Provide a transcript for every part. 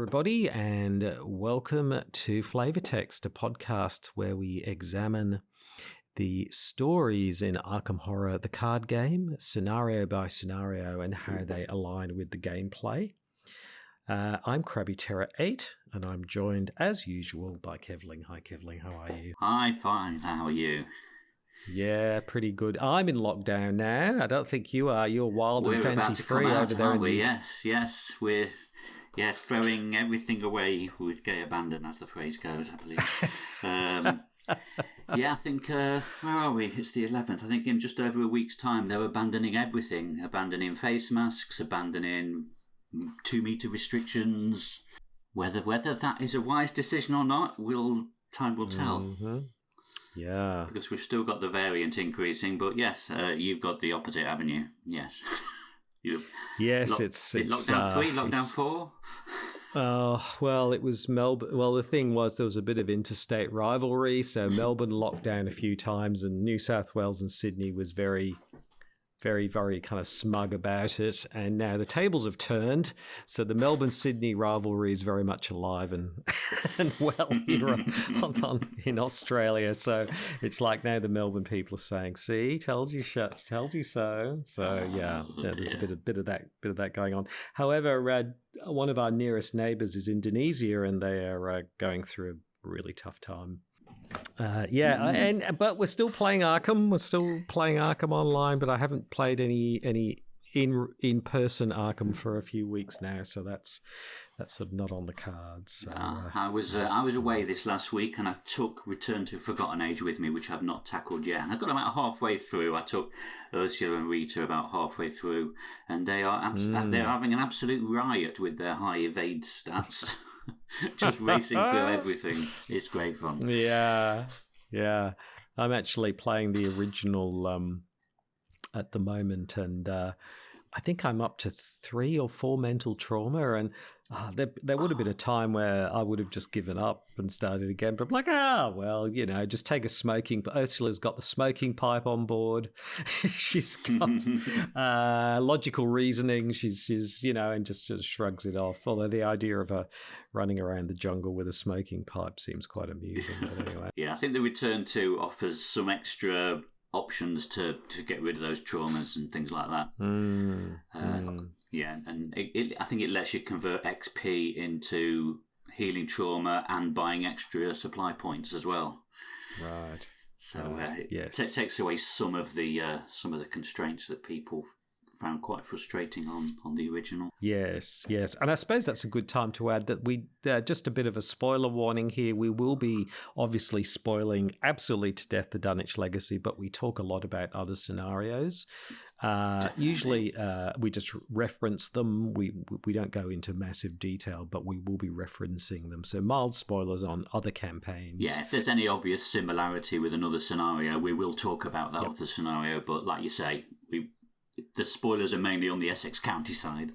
everybody, and welcome to Flavor Text, a podcast where we examine the stories in Arkham Horror, the card game, scenario by scenario, and how they align with the gameplay. I'm CrabbyTerror8, and I'm joined, as usual, by Kevling. Hi, Kevling. How are you? Hi, fine. How are you? Yeah, pretty good. I'm in lockdown now. I don't think you are. You're wild and fancy-free over there. Aren't we? Yes. We're throwing everything away with gay abandon, as the phrase goes, I believe. I think, where are we? It's the 11th. I think in just over a week's time, they're abandoning everything. Abandoning face masks, abandoning 2-meter restrictions. Whether that is a wise decision or not, time will tell. Mm-hmm. Yeah. Because we've still got the variant increasing, but yes, you've got the opposite, haven't you? Yes. Yes, it's lockdown 3, lockdown 4. Well, it was Melbourne. Well, the thing was, there was a bit of interstate rivalry, so Melbourne locked down a few times, and New South Wales and Sydney was very, very, very kind of smug about it. And now the tables have turned, so the Melbourne-Sydney rivalry is very much alive and well here in Australia. So it's like now the Melbourne people are saying, "See, told you so." So there's a bit of that going on. However, one of our nearest neighbours is Indonesia, and they are going through a really tough time. But we're still playing Arkham. We're still playing Arkham online, but I haven't played any in-person Arkham for a few weeks now, so that's sort of not on the cards. So, I was away this last week, and I took Return to Forgotten Age with me, which I've not tackled yet. And I got about halfway through. I took Ursula and Rita about halfway through, and they are they're having an absolute riot with their high evade stats. Just racing through everything. It's great fun. Yeah. I'm actually playing the original at the moment, and I think I'm up to 3 or 4 mental trauma, and there would have been a time where I would have just given up and started again. But I'm like, just take a smoking. But Ursula's got the smoking pipe on board. She's got logical reasoning. She's and just shrugs it off. Although the idea of her running around the jungle with a smoking pipe seems quite amusing. But anyway, yeah, I think the Return to offers some extra options to get rid of those traumas and things like that. Yeah, and I think it lets you convert XP into healing trauma and buying extra supply points as well. Right. So it takes away some of the constraints that people found quite frustrating on the original. Yes. And I suppose that's a good time to add that we, just a bit of a spoiler warning here, we will be obviously spoiling absolutely to death the Dunwich Legacy, but we talk a lot about other scenarios. Usually we just reference them. We don't go into massive detail, but we will be referencing them. So mild spoilers on other campaigns. Yeah, if there's any obvious similarity with another scenario, we will talk about that other scenario, but like you say, the spoilers are mainly on the Essex County side.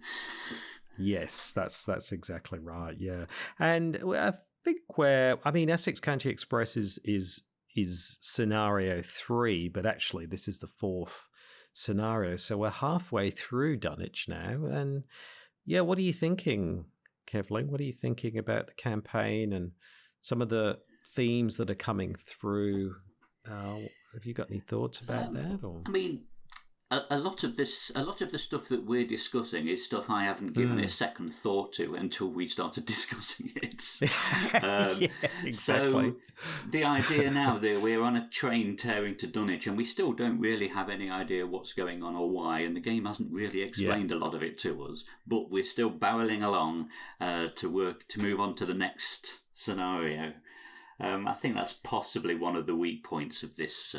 Yes, that's exactly right. Yeah, and I think Essex County Express is scenario 3, but actually this is the 4th scenario. So we're halfway through Dunwich now, and what are you thinking, Kevling? What are you thinking about the campaign and some of the themes that are coming through? Have you got any thoughts about that? Or? A lot of the stuff that we're discussing is stuff I haven't given a second thought to until we started discussing it. Exactly. So the idea now that we're on a train tearing to Dunwich, and we still don't really have any idea what's going on or why, and the game hasn't really explained a lot of it to us, but we're still barreling along to move on to the next scenario. I think that's possibly one of the weak points of this.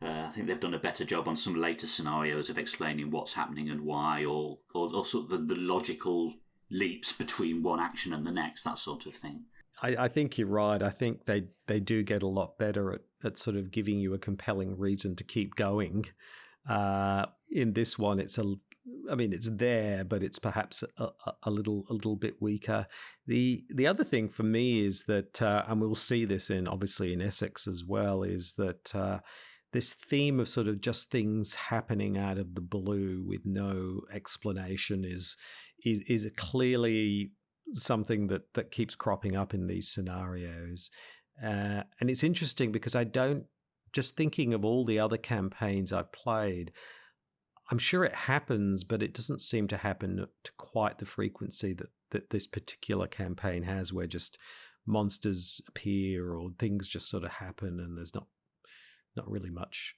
I think they've done a better job on some later scenarios of explaining what's happening and why, or sort of the logical leaps between one action and the next, that sort of thing. I think you're right. I think they do get a lot better at sort of giving you a compelling reason to keep going. In this one, it's there, but it's perhaps a little bit weaker. The other thing for me is that, and we'll see this obviously in Essex as well, is that this theme of sort of just things happening out of the blue with no explanation is clearly something that keeps cropping up in these scenarios. And it's interesting because just thinking of all the other campaigns I've played, I'm sure it happens, but it doesn't seem to happen to quite the frequency that this particular campaign has, where just monsters appear or things just sort of happen and there's not really much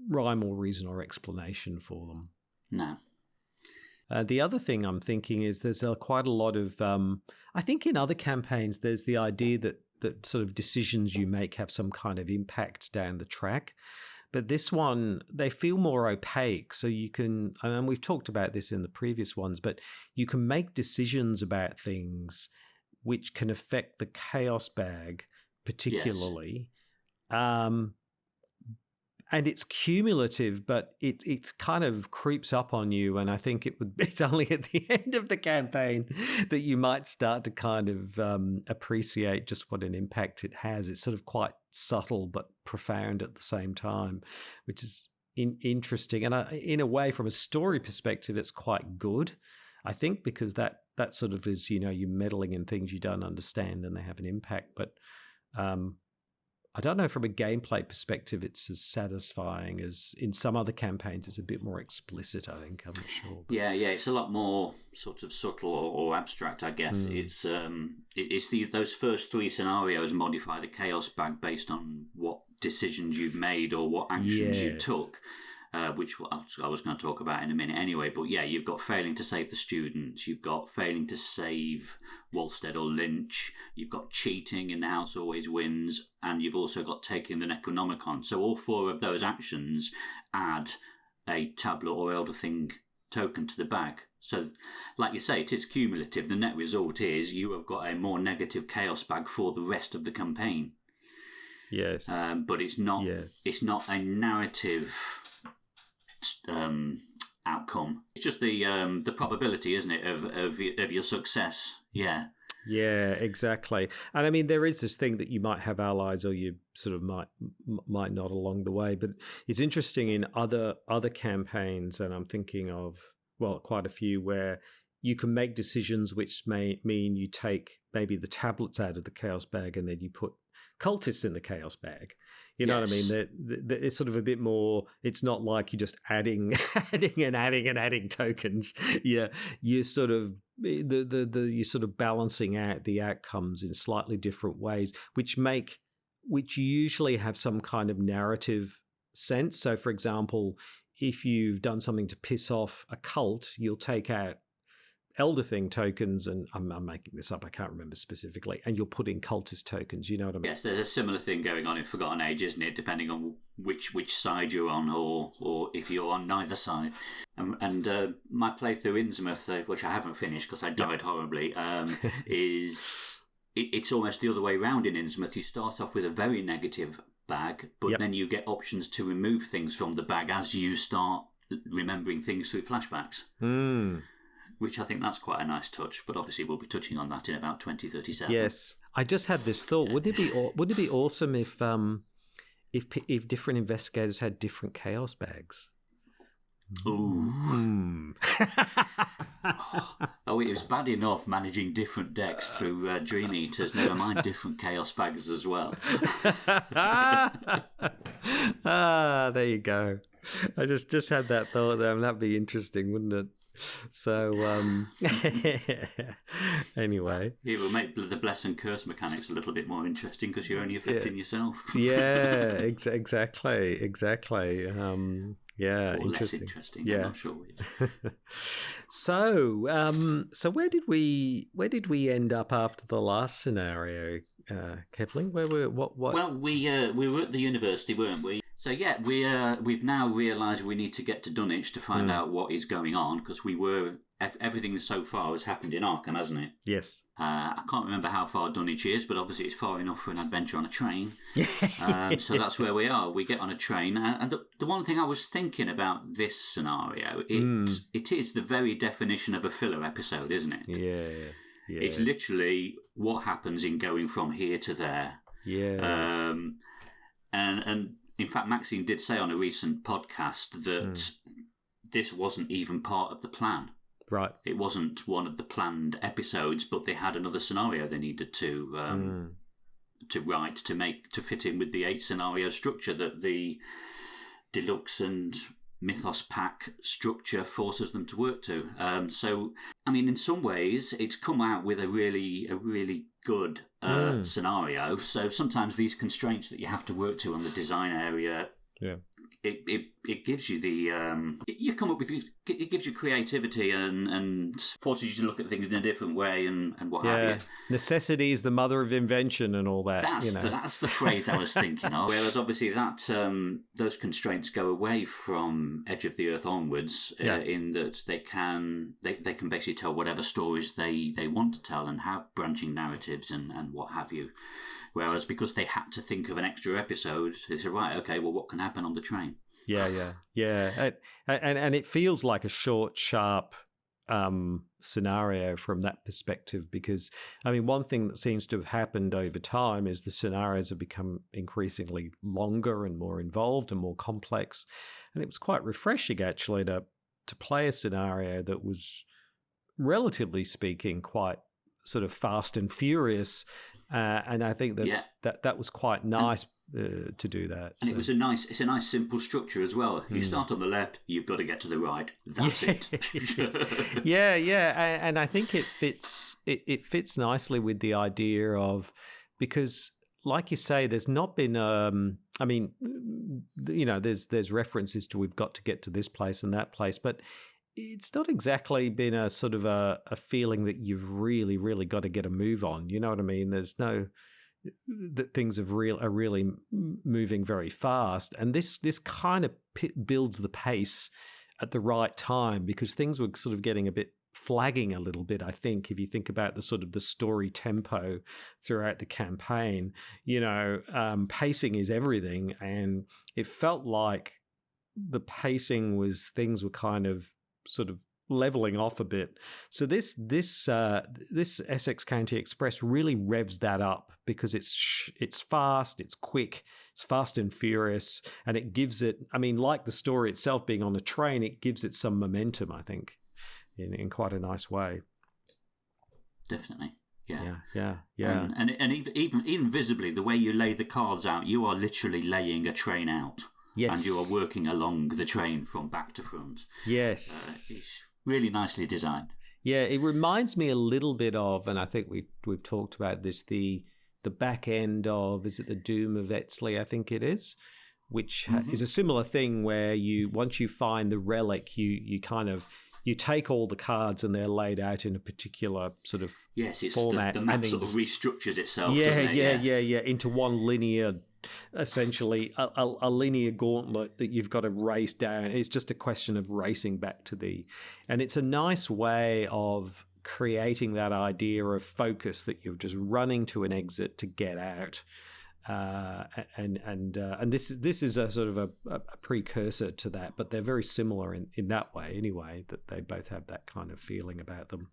rhyme or reason or explanation for them. No. The other thing I'm thinking is there's quite a lot of, I think in other campaigns, there's the idea that sort of decisions you make have some kind of impact down the track. But this one, they feel more opaque. So you can, and we've talked about this in the previous ones, but you can make decisions about things which can affect the chaos bag particularly. Yes. And it's cumulative, but it kind of creeps up on you. And I think it's only at the end of the campaign that you might start to kind of appreciate just what an impact it has. It's sort of quite subtle but profound at the same time, which is interesting. And in a way, from a story perspective, it's quite good, I think, because that sort of is, you're meddling in things you don't understand and they have an impact. But I don't know, from a gameplay perspective, it's as satisfying as in some other campaigns. It's a bit more explicit, I think. I'm not sure. But... Yeah, it's a lot more sort of subtle or abstract, I guess. It's those first three scenarios modify the chaos bag based on what decisions you've made or what actions you took. Which I was going to talk about in a minute anyway. But yeah, you've got failing to save the students, you've got failing to save Wolstead or Lynch, you've got cheating in The House Always Wins, and you've also got taking the Necronomicon. So all four of those actions add a tablet or Elder Thing token to the bag. So, like you say, it is cumulative. The net result is you have got a more negative chaos bag for the rest of the campaign. Yes. But it's not. Yes. It's not a narrative outcome. It's just the probability, isn't it, of your success? Yeah. Yeah, exactly. And I mean, there is this thing that you might have allies, or you sort of might not along the way. But it's interesting in other campaigns, and I'm thinking of quite a few where you can make decisions which may mean you take maybe the tablets out of the chaos bag and then you put cultists in the chaos bag. You know what I mean? It's sort of a bit more. It's not like you're just adding tokens. Yeah, you're sort of you're sort of balancing out the outcomes in slightly different ways, which usually have some kind of narrative sense. So, for example, if you've done something to piss off a cult, you'll take out Elder Thing tokens, and I'm making this up, I can't remember specifically, and you'll put in cultist tokens, you know what I mean? Yes, there's a similar thing going on in Forgotten Age, isn't it, depending on which side you're on, or if you're on neither side. And my playthrough Innsmouth, which I haven't finished because I died horribly, is it's almost the other way around in Innsmouth. You start off with a very negative bag, but then you get options to remove things from the bag as you start remembering things through flashbacks. Which I think that's quite a nice touch, but obviously we'll be touching on that in about 2037. Yes, I just had this thought: wouldn't it be awesome if different investigators had different chaos bags? Ooh. Oh, it was bad enough managing different decks through Dream Eaters. Never mind different chaos bags as well. There you go. I just had that thought there, and that'd be interesting, wouldn't it? So anyway, it will make the bless and curse mechanics a little bit more interesting because you're only affecting yourself. Exactly. Or less interesting. I'm not sure which. So where did we end up after the last scenario, Kevling? Where were what? Well, we were at the university, weren't we? So yeah, we've now realised we need to get to Dunwich to find out what is going on, because everything so far has happened in Arkham, hasn't it? Yes. I can't remember how far Dunwich is, but obviously it's far enough for an adventure on a train. So that's where we are. We get on a train, and the one thing I was thinking about this scenario, it is the very definition of a filler episode, isn't it? Yeah. It's literally what happens in going from here to there. Yeah. And in fact, Maxine did say on a recent podcast that this wasn't even part of the plan. Right. It wasn't one of the planned episodes, but they had another scenario they needed to write to fit in with the 8 scenario structure that the Deluxe and Mythos pack structure forces them to work to. So, I mean, in some ways, it's come out with a really good scenario. So sometimes these constraints that you have to work to on the design area, it gives you the you come up with it gives you creativity and forces you to look at things in a different way and what have you. Necessity is the mother of invention and all that. That's the phrase I was thinking of. Whereas obviously that those constraints go away from Edge of the Earth onwards, in that they can basically tell whatever stories they want to tell and have branching narratives and what have you. Whereas because they had to think of an extra episode, they said, right, okay, well, what can happen on the train? Yeah. And it feels like a short, sharp scenario from that perspective, because, I mean, one thing that seems to have happened over time is the scenarios have become increasingly longer and more involved and more complex. And it was quite refreshing, actually, to play a scenario that was, relatively speaking, quite sort of fast and furious. And I think that was quite nice to do that. And it was it's a nice simple structure as well. You start on the left, you've got to get to the right. That's it. And I think it fits nicely with the idea of, because, like you say, there's not been I mean, there's references to we've got to get to this place and that place, but it's not exactly been a sort of a feeling that you've really, really got to get a move on. You know what I mean? There's no that things are really moving very fast, and this kind of builds the pace at the right time, because things were sort of getting a bit flagging a little bit. I think if you think about the sort of the story tempo throughout the campaign, pacing is everything, and it felt like the pacing was things were kind of sort of leveling off a bit. So this Essex County Express really revs that up, because it's fast, it's quick, it's fast and furious, and it gives it, I mean, like the story itself being on a train, it gives it some momentum, I think, in quite a nice way. Definitely. Yeah. And even visibly, the way you lay the cards out, you are literally laying a train out. Yes. And you are working along the train from back to front. Yes. It's really nicely designed. Yeah, it reminds me a little bit of, and I think we've talked about this, the back end of, is it the Doom of Etsley, I think it is, which is a similar thing where once you find the relic, you kind of, you take all the cards and they're laid out in a particular sort of format. The map sort of restructures itself, doesn't it? Yeah, into one linear, essentially a linear gauntlet that you've got to race down. It's just a question of racing back to and it's a nice way of creating that idea of focus, that you're just running to an exit to get out. And this is a sort of a precursor to that, but they're very similar in that way anyway, that they both have that kind of feeling about them.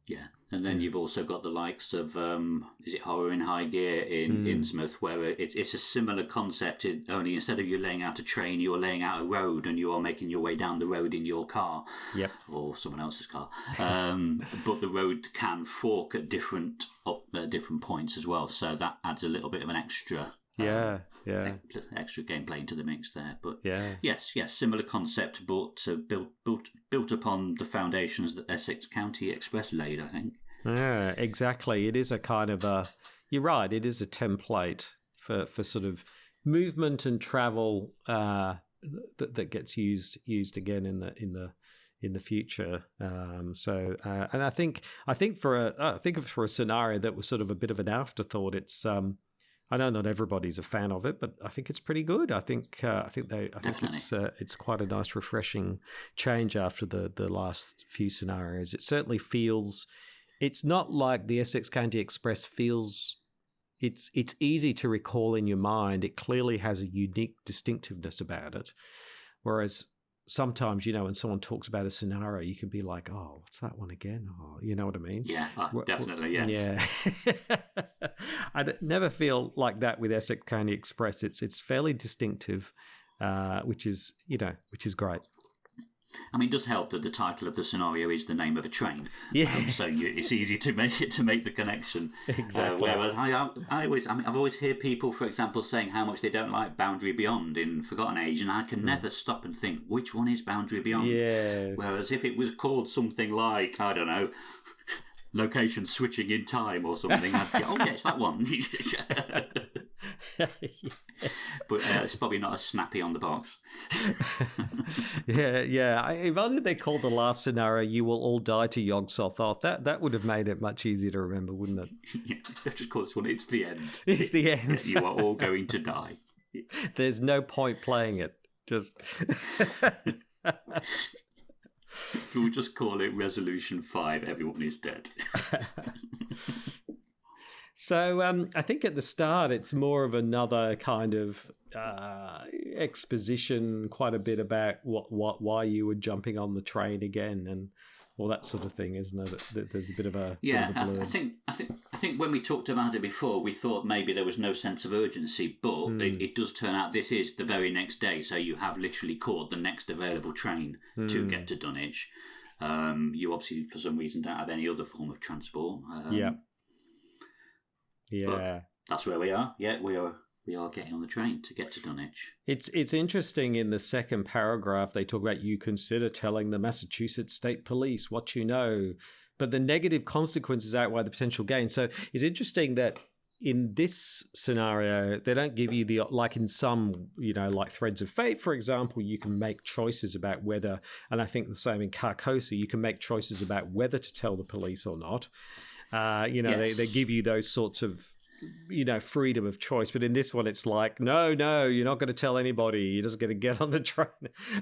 Yeah, and then you've also got the likes of, is it Horror in High Gear in Innsmouth, where it's a similar concept, only instead of you laying out a train, you're laying out a road and you're making your way down the road in your car, or someone else's car. But the road can fork at different points as well, so that adds a little bit of an extra extra gameplay into the mix there. But yes, similar concept, but built upon the foundations that Essex County Express laid, I think. Yeah, exactly. It is a kind of you're right, it is a template for sort of movement and travel that gets used again in the future. And I think for a scenario that was sort of a bit of an afterthought, it's I know not everybody's a fan of it, but I think it's pretty good. I think it's quite a nice, refreshing change after the last few scenarios. It certainly feels. It's not like the Essex County Express feels. It's easy to recall in your mind. It clearly has a unique distinctiveness about it, whereas sometimes, when someone talks about a scenario, you can be like, oh, what's that one again? Oh, you know what I mean? Yeah, definitely, yes. Yeah. I never feel like that with Essex County Express. It's fairly distinctive, which is great. I mean, it does help that the title of the scenario is the name of a train. Yeah. So it's easy to make the connection. Exactly. Whereas I've always heard people, for example, saying how much they don't like Boundary Beyond in Forgotten Age, and I can never stop and think, which one is Boundary Beyond? Yes. Whereas if it was called something like, I don't know, Location Switching in Time or something, I'd go, oh yeah, it's that one. Yes. But it's probably not as snappy on the box. Yeah. If only they called the last scenario "You Will All Die to Yog-Sothoth," that would have made it much easier to remember, wouldn't it? Yeah, they've just called this one, it's the end. It's the end. You are all going to die. There's no point playing it. Just... We'll just call it Resolution 5, everyone is dead. So I think at the start it's more of another kind of exposition, quite a bit about why you were jumping on the train again and all that sort of thing, isn't it? There's a bit of a I think when we talked about it before, we thought maybe there was no sense of urgency, but it does turn out this is the very next day, so you have literally caught the next available train to get to Dunwich. You obviously, for some reason, don't have any other form of transport. But that's where we are. Yeah, we are getting on the train to get to Dunwich. It's interesting in the second paragraph they talk about you consider telling the Massachusetts State Police what you know, but the negative consequences outweigh the potential gain. So it's interesting that in this scenario they don't give you the, like in some, like Threads of Fate, for example, you can make choices about whether, and I think the same in Carcosa, you can make choices about whether to tell the police or not. Yes. They give you those sorts of, freedom of choice. But in this one, it's like, no, you're not going to tell anybody. You're just going to get on the train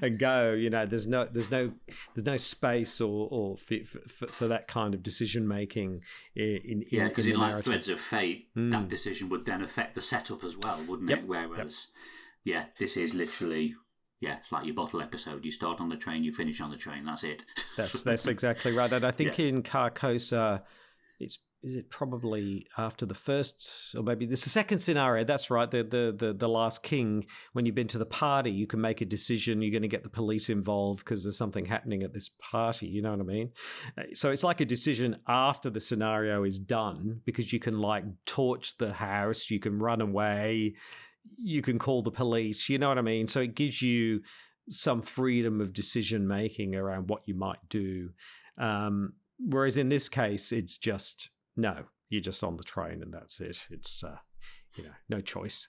and go. There's no space or for that kind of decision making. Because in like Threads of Fate, that decision would then affect the setup as well, wouldn't it? Whereas, this is literally. Yeah, it's like your bottle episode. You start on the train, you finish on the train. That's it. That's exactly right. And I think in Carcosa, is it probably after the first, or maybe this is the second scenario? That's right. The Last King. When you've been to the party, you can make a decision. You're going to get the police involved because there's something happening at this party. You know what I mean? So it's like a decision after the scenario is done, because you can like torch the house, you can run away, you can call the police. You know what I mean? So it gives you some freedom of decision making around what you might do. Whereas in this case, it's just, no, you're just on the train and that's it. It's, no choice.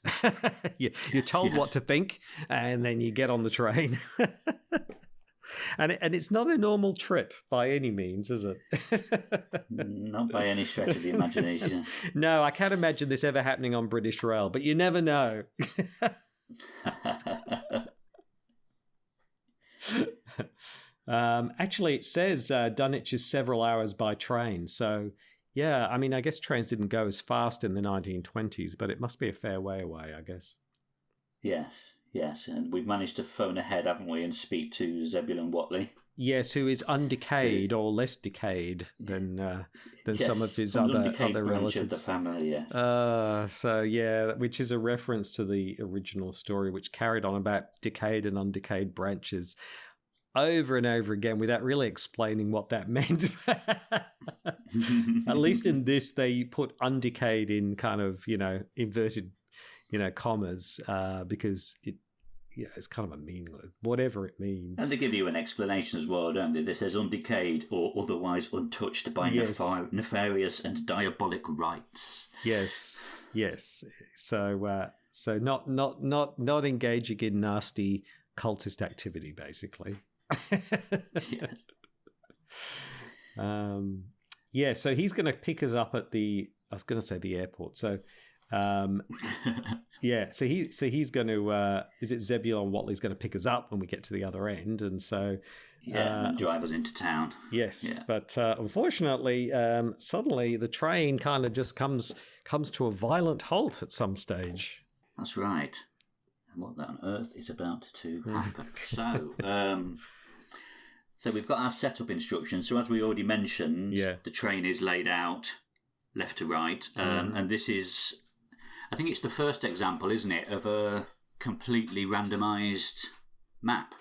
You're told what to think and then you get on the train. And it's not a normal trip by any means, is it? Not by any stretch of the imagination. No, I can't imagine this ever happening on British Rail, but you never know. Actually, it says Dunwich is several hours by train. So, yeah, I mean, I guess trains didn't go as fast in the 1920s, but it must be a fair way away, I guess. Yes, and we've managed to phone ahead, haven't we, and speak to Zebulon Watley. Yes, who is undecayed or less decayed than some of his other relatives of the family. Yes. Which is a reference to the original story, which carried on about decayed and undecayed branches over and over again without really explaining what that meant. At least in this, they put undecayed in kind of inverted commas because it's kind of a meaningless, whatever it means. And they give you an explanation as well, don't they? This says undecayed or otherwise untouched by nefarious and diabolic rites. Yes. So not engaging in nasty cultist activity, basically. So he's going to pick us up at the airport. So so he's going to is it Zebulon Watley's going to pick us up when we get to the other end, and so and drive us into town. Yes, but unfortunately, suddenly the train kind of just comes to a violent halt at some stage. That's right. And what on earth is about to happen? So we've got our setup instructions. So as we already mentioned, the train is laid out left to right, and this is, I think it's the first example, isn't it, of a completely randomised map.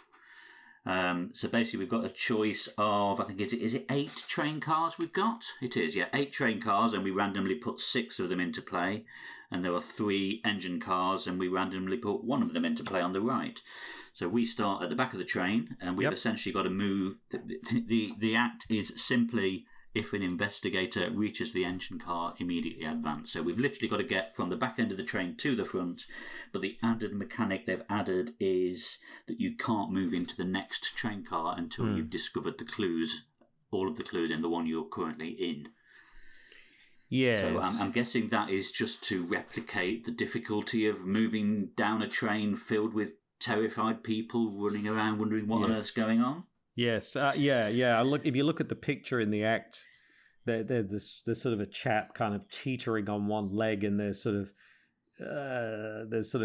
So basically, we've got a choice of, I think, is it 8 train cars we've got? It is, yeah, 8 train cars, and we randomly put 6 of them into play. And there are 3 engine cars, and we randomly put 1 of them into play on the right. So we start at the back of the train, and we've essentially got to move. The act is simply, if an investigator reaches the engine car, immediately advance. So we've literally got to get from the back end of the train to the front, but the added mechanic they've added is that you can't move into the next train car until you've discovered the clues, all of the clues in the one you're currently in. Yeah. So I'm guessing that is just to replicate the difficulty of moving down a train filled with terrified people running around wondering what on earth's going on. Yes, yeah. If you look at the picture in the act, there's sort of a chap kind of teetering on one leg, and there's sort of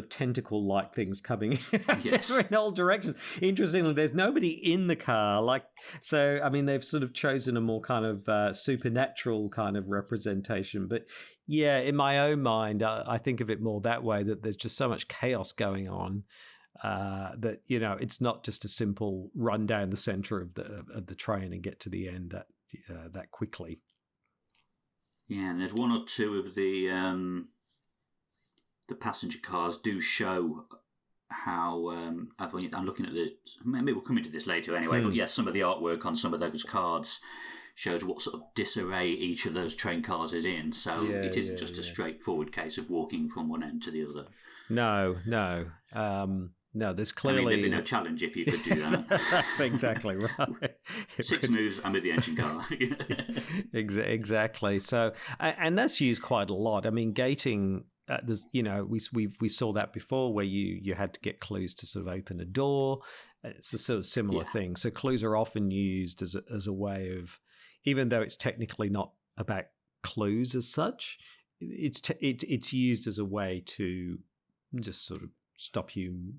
tentacle-like things coming in all directions. Interestingly, there's nobody in the car. So I mean, they've sort of chosen a more kind of supernatural kind of representation. But yeah, in my own mind, I think of it more that way, that there's just so much chaos going on. That it's not just a simple run down the center of the train and get to the end that quickly. Yeah, and there's 1 or 2 of the passenger cars do show how. I'm looking at maybe we'll come into this later anyway. But yes, some of the artwork on some of those cards shows what sort of disarray each of those train cars is in. So it isn't just a straightforward case of walking from one end to the other. No. No, there's clearly... there'd be no challenge if you could do that. That's exactly right. 6 moves, I'm with the engine car. Exactly. So, and that's used quite a lot. I mean, gating, we saw that before, where you had to get clues to sort of open a door. It's a sort of similar thing. So clues are often used as a way of, even though it's technically not about clues as such, it's used as a way to just sort of stop you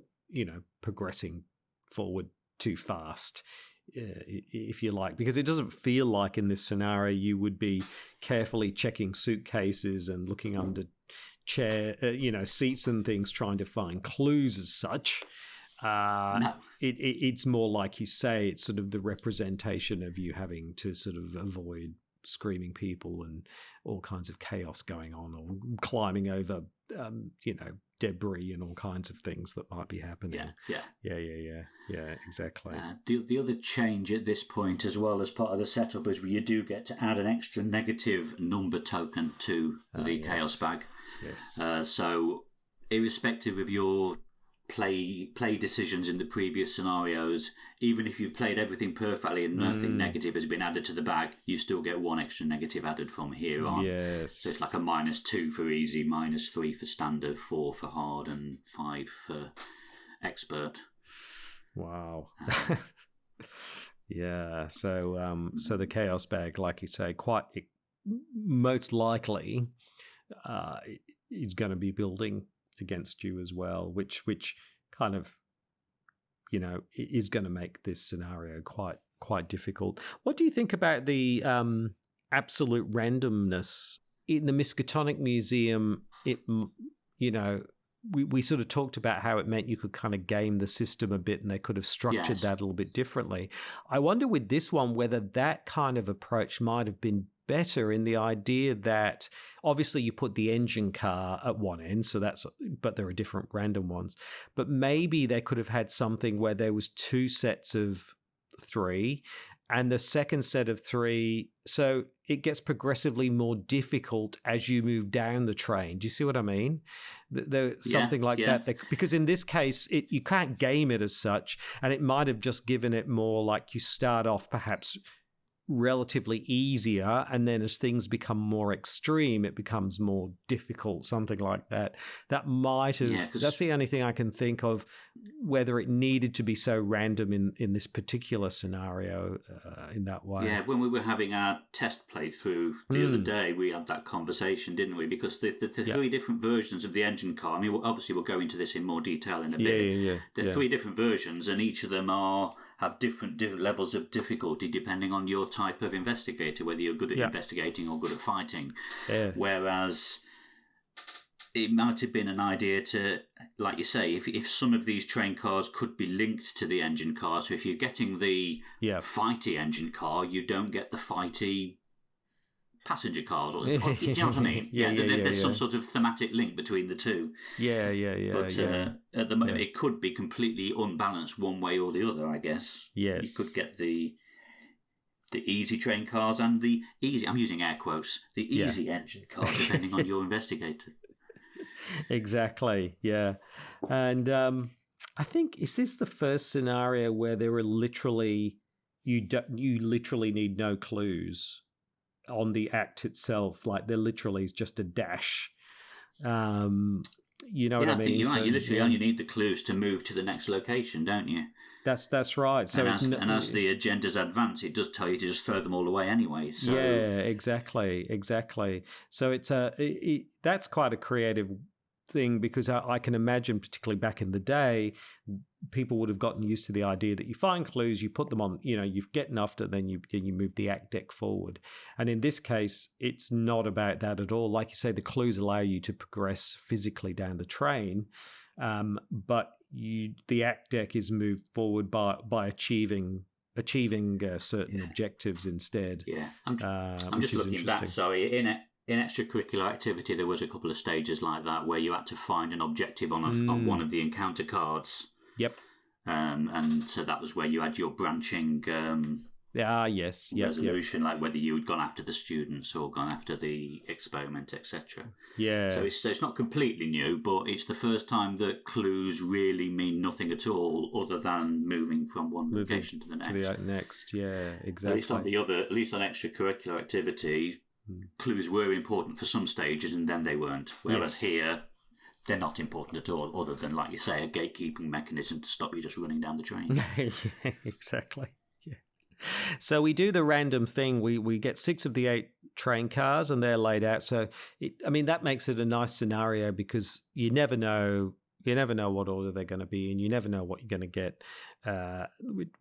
progressing forward too fast, if you like, because it doesn't feel like in this scenario you would be carefully checking suitcases and looking under seats and things, trying to find clues as such. No. It's more like you say, it's sort of the representation of you having to sort of avoid screaming people and all kinds of chaos going on, or climbing over debris and all kinds of things that might be happening. Yeah, exactly. The other change at this point, as well as part of the setup, is where you do get to add an extra negative number token to the chaos bag. Yes. So irrespective of your play decisions in the previous scenarios, even if you've played everything perfectly and nothing negative has been added to the bag, you still get 1 extra negative added from here on. Yes. So it's like a -2 for easy, -3 for standard, 4 for hard, and 5 for expert. Wow. Yeah. So the chaos bag, like you say, most likely is going to be building against you as well, which kind of is going to make this scenario quite difficult. What do you think about the absolute randomness in the Miskatonic Museum? We sort of talked about how it meant you could kind of game the system a bit, and they could have structured that a little bit differently. I wonder with this one whether that kind of approach might have been better, in the idea that obviously you put the engine car at one end, but there are different random ones. But maybe they could have had something where there was 2 sets of 3, and the second set of 3, so it gets progressively more difficult as you move down the train. Do you see what I mean? Something like that. Because in this case, you can't game it as such, and it might have just given it more like you start off perhaps relatively easier, and then as things become more extreme, it becomes more difficult, something like that. That might have, that's the only thing I can think of, whether it needed to be so random in this particular scenario in that way. Yeah, when we were having our test playthrough the other day, we had that conversation, didn't we? Because the 3 different versions of the engine car, I mean, obviously we'll go into this in more detail in a bit. There are 3 different versions, and each of them have different levels of difficulty depending on your type of investigator, whether you're good at investigating or good at fighting. Whereas it might have been an idea to, like you say, if some of these train cars could be linked to the engine car, so if you're getting the fighty engine car, you don't get the fighty passenger cars. Or, do you know what I mean? There's some sort of thematic link between the two. But at the moment, it could be completely unbalanced one way or the other, I guess. Yes. You could get the easy train cars and the easy, I'm using air quotes, the easy engine cars, depending on your investigator. Exactly, yeah. And I think, is this the first scenario where there are literally, you literally need no clues on the act itself? Like, there literally is just a dash. You know what I mean? I think you're right. You literally only need the clues to move to the next location, don't you? That's right. So as the agendas advance, it does tell you to just throw them all away anyway. So. Yeah, exactly. So it's that's quite a creative thing, because I can imagine, particularly back in the day, people would have gotten used to the idea that you find clues, you put them on, you get enough to then you move the act deck forward. And in this case, it's not about that at all. Like you say, the clues allow you to progress physically down the train, but the act deck is moved forward by achieving certain objectives instead. Yeah, I'm just looking back. Sorry, in extracurricular activity, there was a couple of stages like that where you had to find an objective on one of the encounter cards. Yep. And so that was where you had your branching resolution, like whether you had gone after the students or gone after the experiment, etc. Yeah. So it's not completely new, but it's the first time that clues really mean nothing at all other than moving from one location to the next. Yeah, exactly. At least on extracurricular activity, clues were important for some stages and then they weren't. Whereas here, they're not important at all, other than, like you say, a gatekeeping mechanism to stop you just running down the train. Yeah, exactly. Yeah. So we do the random thing. We get 6 of the 8 train cars and they're laid out. So, that makes it a nice scenario, because you never know what order they're going to be in. You never know what you're going to get,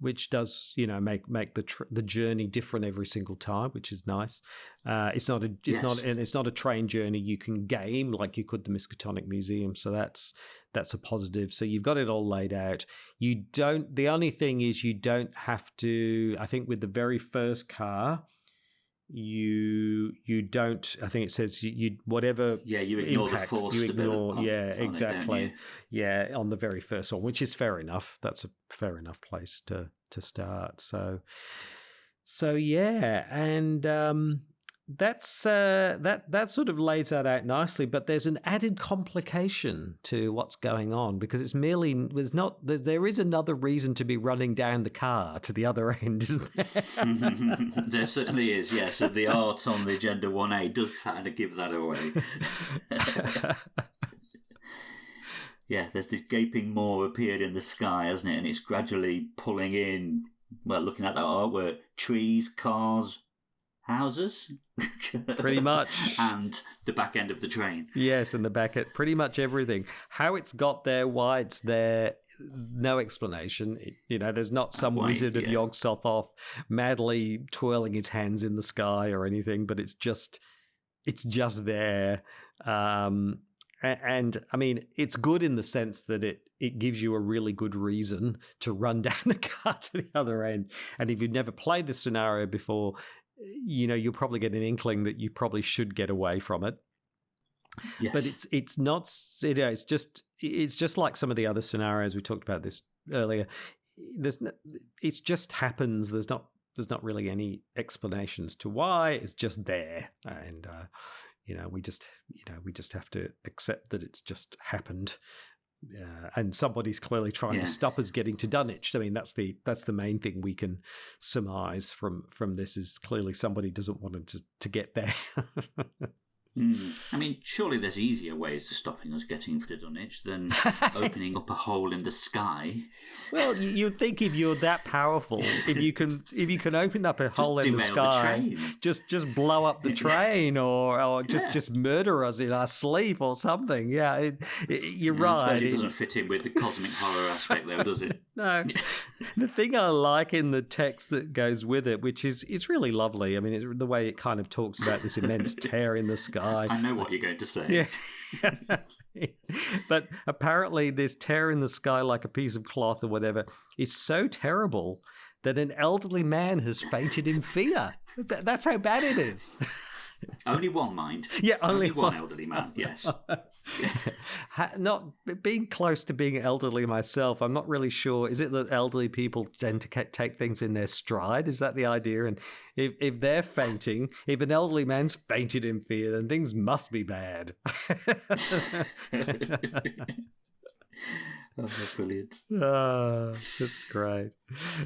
which does make the journey different every single time, which is nice. It's not a train journey you can game like you could the Miskatonic Museum. So that's a positive. So you've got it all laid out. The only thing is you don't have to. I think with the very first car, you don't. I think it says you whatever. Yeah, you ignore impact, the force. You ignore. Exactly. Yeah, on the very first one, which is fair enough. That's a fair enough place to start. So yeah, and that's that sort of lays that out nicely. But there's an added complication to what's going on, because it's merely there is another reason to be running down the car to the other end, isn't there? There certainly is. Yes, so the art on the Agenda 1A does kind of give that away. Yeah, there's this gaping maw appeared in the sky, hasn't it? And it's gradually pulling in. Well, looking at that artwork, trees, cars, houses, pretty much, and the back end of the train. Yes, and the back end, pretty much everything. How it's got there, why it's there, no explanation. There's not some wizard of Yog-Sothoth madly twirling his hands in the sky or anything, but it's just there. And I mean, it's good in the sense that it gives you a really good reason to run down the car to the other end. And if you've never played this scenario before, you'll probably get an inkling that you probably should get away from it. Yes. But it's not. It's just like some of the other scenarios we talked about this earlier. It just happens. There's not really any explanations to why. It's just there, and we just have to accept that it's just happened. And somebody's clearly trying to stop us getting to Dunwich. I mean, that's the main thing we can surmise from this, is clearly somebody doesn't want to get there. I mean, surely there's easier ways of stopping us getting to Dunwich than opening up a hole in the sky. Well, you'd think if you're that powerful, if you can open up a hole in the sky, just blow up the train, or just murder us in our sleep or something. Yeah, you're right. It doesn't fit in with the cosmic horror aspect, though, does it? No. The thing I like in the text that goes with it, which is it's really lovely. I mean, it's the way it kind of talks about this immense tear in the sky. I know what you're going to say. Yeah. But apparently this tear in the sky like a piece of cloth or whatever is so terrible that an elderly man has fainted in fear. That's how bad it is. Only one, mind. Yeah, only one elderly man, yes. Not being close to being elderly myself, I'm not really sure. Is it that elderly people tend to take things in their stride? Is that the idea? And if they're fainting, if an elderly man's fainted in fear, then things must be bad. Oh, brilliant! That's great.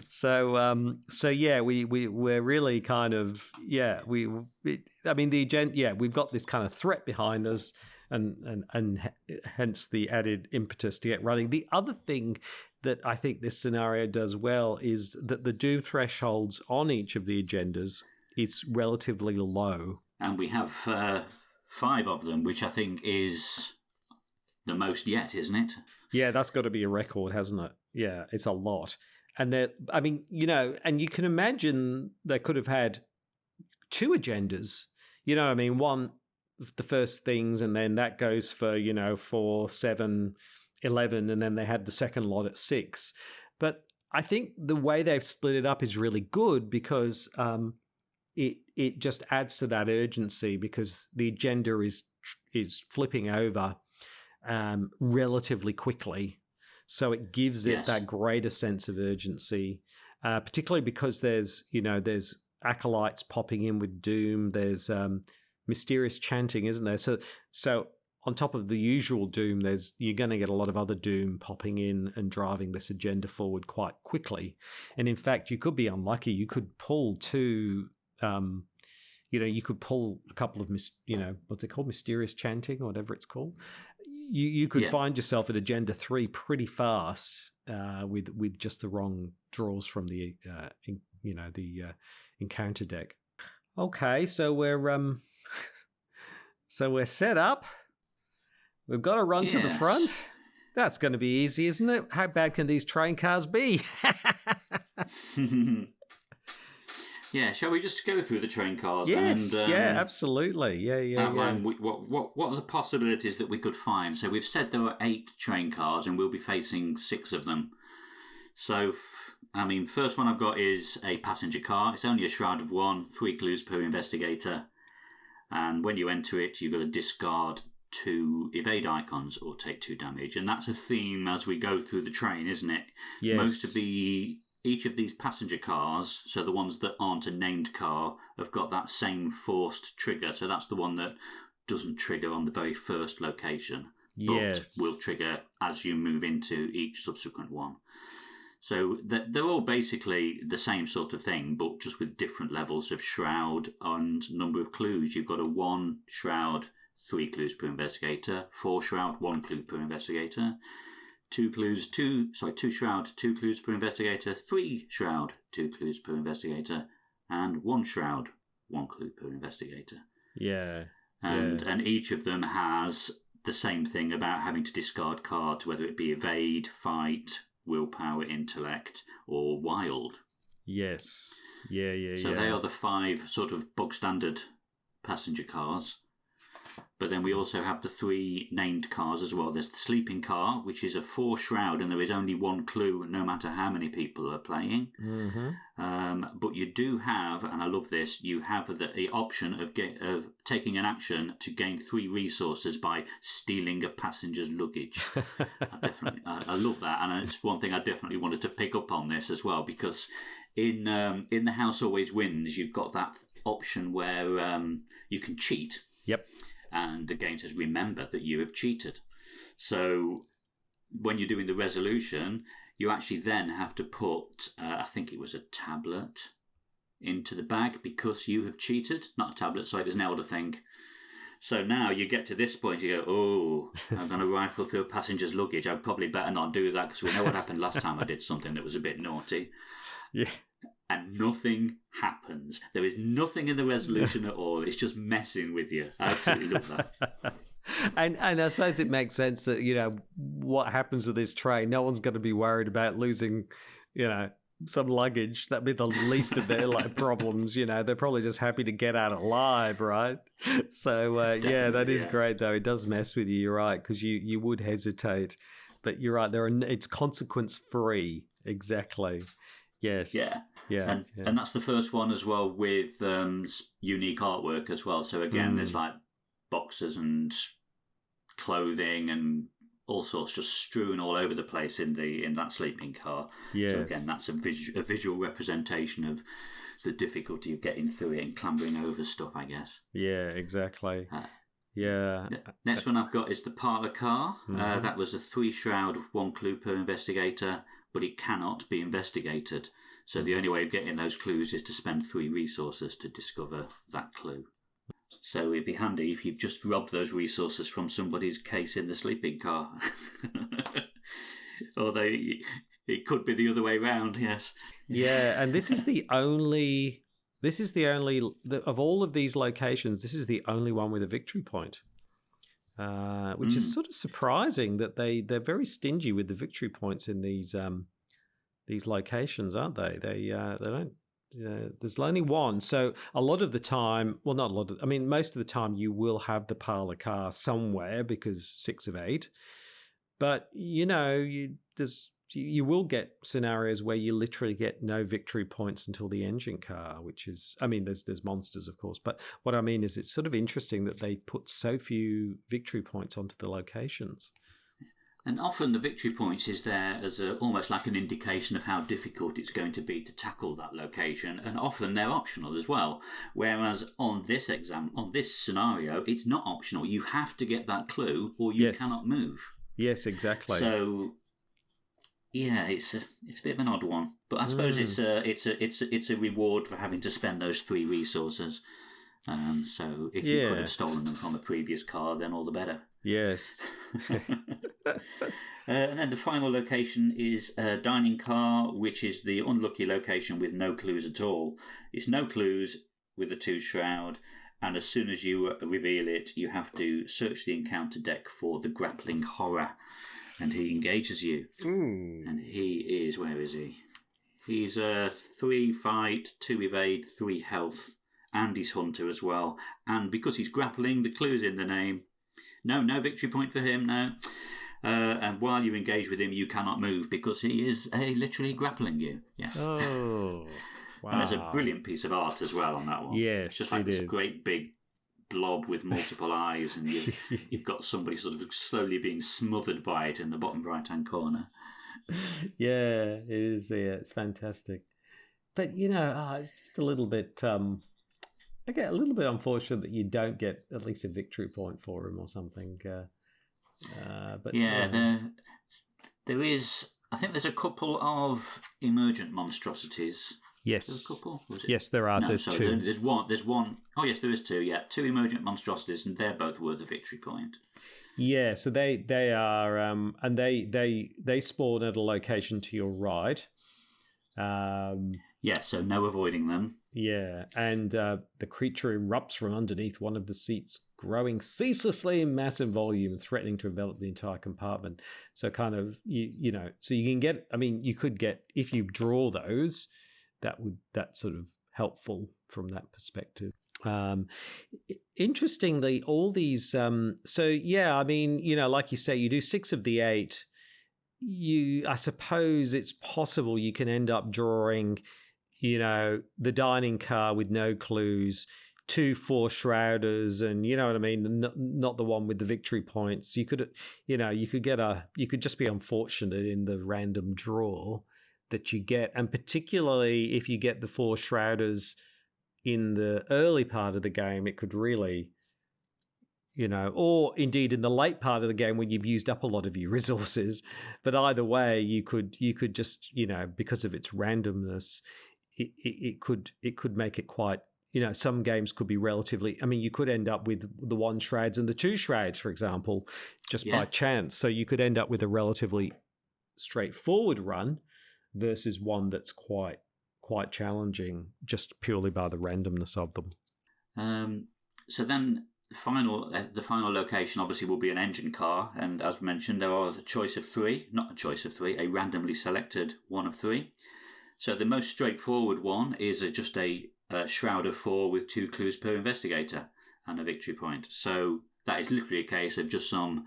So yeah, we're really kind of the agenda. Yeah, we've got this kind of threat behind us, and hence the added impetus to get running. The other thing that I think this scenario does well is that the doom thresholds on each of the agendas is relatively low, and we have 5 of them, which I think is the most yet, isn't it? Yeah, that's got to be a record, hasn't it? Yeah, it's a lot. And and you can imagine they could have had 2 agendas. You know what I mean? One, the first things, and then that goes for, 4, 7, 11, and then they had the second lot at 6. But I think the way they've split it up is really good because it just adds to that urgency because the agenda is flipping over relatively quickly. So it gives it that greater sense of urgency, particularly because there's acolytes popping in with doom. There's mysterious chanting, isn't there? So on top of the usual doom, you're going to get a lot of other doom popping in and driving this agenda forward quite quickly. And in fact, you could be unlucky. You could pull 2. You could pull a couple of what's it called, mysterious chanting or whatever it's called. You could find yourself at agenda 3 pretty fast with just the wrong draws from the encounter deck. Okay, so we're set up. We've got to run to the front. That's going to be easy, isn't it? How bad can these train cars be? Yeah, shall we just go through the train cars? Yes, absolutely. Yeah. Outline what are the possibilities that we could find? So we've said there were 8 train cars, and we'll be facing 6 of them. So, first one I've got is a passenger car. It's only a shroud of 1, 3 clues per investigator. And when you enter it, you've got to discard 2 evade icons or take 2 damage. And that's a theme as we go through the train, isn't it? Yes. Each of these passenger cars, so the ones that aren't a named car, have got that same forced trigger. So that's the one that doesn't trigger on the very first location, but will trigger as you move into each subsequent one. So they're all basically the same sort of thing, but just with different levels of shroud and number of clues. You've got a 1 shroud, 3 clues per investigator, 4 shroud, 1 clue per investigator, 2 shroud, 2 clues per investigator, 3 shroud, 2 clues per investigator, and 1 shroud, 1 clue per investigator. Yeah. And each of them has the same thing about having to discard cards, whether it be evade, fight, willpower, intellect, or wild. Yes. So they are the 5 sort of bog standard passenger cars. But then we also have the 3 named cars as well. There's the sleeping car, which is a 4 shroud, and there is only 1 clue no matter how many people are playing. Mm-hmm. But you do have, and I love this, you have the option of taking an action to gain 3 resources by stealing a passenger's luggage. I love that, and it's one thing I definitely wanted to pick up on this as well, because in The House Always Wins, you've got that option where you can cheat. Yep. And the game says, remember that you have cheated. So when you're doing the resolution, you actually then have to put, I think it was a tablet, into the bag because you have cheated. Not a tablet, sorry, it was an elder thing. So now you get to this point, you go, oh, I'm going to rifle through a passenger's luggage. I'd probably better not do that because we know what happened last time I did something that was a bit naughty. Yeah. And nothing happens. There is nothing in the resolution at all. It's just messing with you. I absolutely love that. And I suppose it makes sense that, what happens to this train, no one's going to be worried about losing, some luggage. That'd be the least of their problems. They're probably just happy to get out alive, right? So that is great though. It does mess with you. You're right, because you would hesitate, but you're right. It's consequence free. Exactly. Yes. Yeah. And that's the first one as well with unique artwork as well. So again, there's boxes and clothing and all sorts just strewn all over the place in that sleeping car. Yes. So again, that's a visual representation of the difficulty of getting through it and clambering over stuff, I guess. Yeah, exactly. Next one I've got is the parlour car. That was a 3-shroud, 1 clue per investigator, but it cannot be investigated. So the only way of getting those clues is to spend 3 resources to discover that clue. So it'd be handy if you've just robbed those resources from somebody's case in the sleeping car. Although it could be the other way round, yes. Yeah, and this is the only of all of these locations, this is the only one with a victory point. Which is sort of surprising that they're very stingy with the victory points in these locations, aren't they? They don't. There's only one, so a lot of the time, well, not a lot. Most of the time, you will have the parlour car somewhere because 6 of 8. But you will get scenarios where you literally get no victory points until the engine car, which is, there's monsters, of course. But what I mean is, it's sort of interesting that they put so few victory points onto the locations. And often the victory points is there as almost like an indication of how difficult it's going to be to tackle that location, and often they're optional as well. Whereas on this scenario, it's not optional. You have to get that clue, or you cannot move. Yes, exactly. So, yeah, it's a bit of an odd one, but I suppose it's a reward for having to spend those 3 resources. So if you could have stolen them from a previous car, then all the better. Yes. And then the final location is a dining car, which is the unlucky location with no clues at all. It's no clues with a 2-shroud, and as soon as you reveal it, you have to search the encounter deck for the grappling horror, and he engages you. And he is, where is he? He's 3 fight, 2 evade, 3 health, and he's hunter as well. And because he's grappling, the clue's in the name. No victory point for him, no. And while you engage with him, you cannot move because he is literally grappling you. Yes. Oh, wow. And there's a brilliant piece of art as well on that one. Yes, it's just like this great big blob with multiple eyes, and you've got somebody sort of slowly being smothered by it in the bottom right-hand corner. Yeah, it is. Yeah, it's fantastic. But, it's just a little bit... I get a little bit unfortunate that you don't get at least a victory point for him or something. But there is. I think there's a couple of emergent monstrosities. Yes. There's a couple. Was it? Yes, there are. No, there's 2. There's one. There's one. Oh yes, there is 2. Yeah, 2 emergent monstrosities, and they're both worth a victory point. Yeah. So they are, and they spawn at a location to your right. Yeah, so no avoiding them. Yeah, and the creature erupts from underneath one of the seats, growing ceaselessly in mass and volume and threatening to envelop the entire compartment. So kind of, so you can get, you could get, if you draw those, that's sort of helpful from that perspective. Interestingly, all these, like you say, you do 6 of the 8. I suppose it's possible you can end up drawing, the dining car with no clues, 2 4-shrouders, and you know what I mean, not the one with the victory points. You could, you could just be unfortunate in the random draw that you get, and particularly if you get the 4-shrouders in the early part of the game, it could really, or indeed in the late part of the game when you've used up a lot of your resources. But either way, you could just, because of its randomness, it could make it quite, some games could be relatively, you could end up with the 1-shrouds and the 2-shrouds, for example, just by chance. So you could end up with a relatively straightforward run versus one that's quite challenging just purely by the randomness of them. So then the final location obviously will be an engine car, and as mentioned, there are a randomly selected one of three. So the most straightforward one is just a shroud of 4 with 2 clues per investigator and a victory point. So that is literally a case of just some,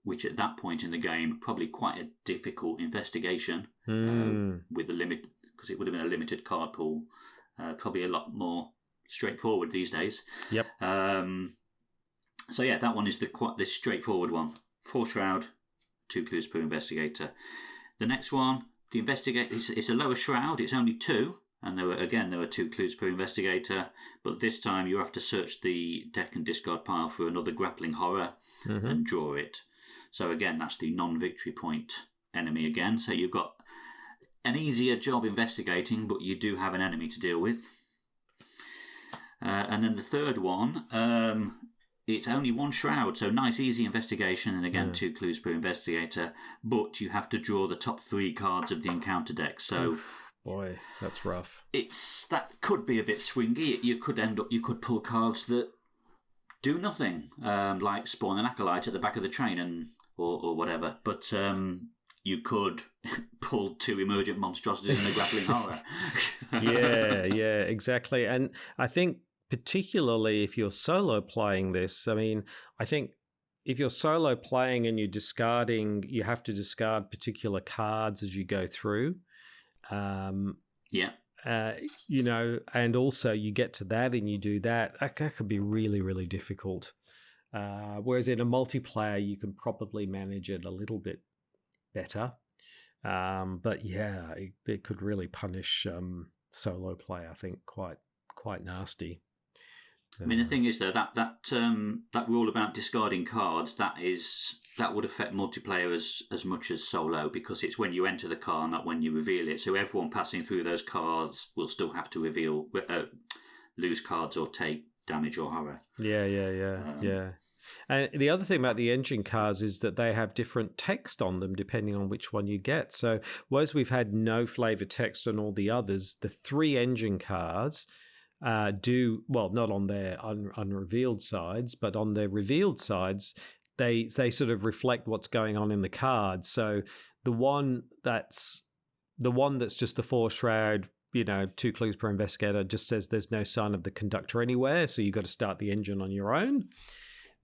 which at that point in the game, probably quite a difficult investigation with the limit, because it would have been a limited card pool. Probably a lot more straightforward these days. Yep. So yeah, that one is the straightforward one. 4 shroud, 2 clues per investigator. The next one, the investigator, it's a lower shroud. It's only 2, and there were 2 clues per investigator. But this time you have to search the deck and discard pile for another grappling horror and draw it. So again, that's the non-victory point enemy again. So you've got an easier job investigating, but you do have an enemy to deal with. And then the third one, it's only 1 shroud, so nice easy investigation, and again 2 clues per investigator, but you have to draw the top 3 cards of the encounter deck. So boy, that's rough. That could be a bit swingy. You could pull cards that do nothing, like spawn an acolyte at the back of the train or whatever, but you could pull 2 emergent monstrosities and a grappling horror. yeah, exactly. And I think particularly if you're solo playing this, I mean, I think if you're solo playing and you're discarding, you have to discard particular cards as you go through. And also you get to that and you do that. That could be really, really difficult. Whereas in a multiplayer, you can probably manage it a little bit better. But yeah, it could really punish solo play, I think, quite nasty. I mean, the thing is, though, that rule about discarding cards, that would affect multiplayer as much as solo, because it's when you enter the car, not when you reveal it. So everyone passing through those cards will still have to lose cards or take damage or horror. Yeah. And the other thing about the engine cars is that they have different text on them depending on which one you get. So whereas we've had no flavor text on all the others, the 3 engine cars do, well, not on their unrevealed sides, but on their revealed sides, they sort of reflect what's going on in the card. So the one that's just the 4 shroud, 2 clues per investigator, just says there's no sign of the conductor anywhere, so you've got to start the engine on your own.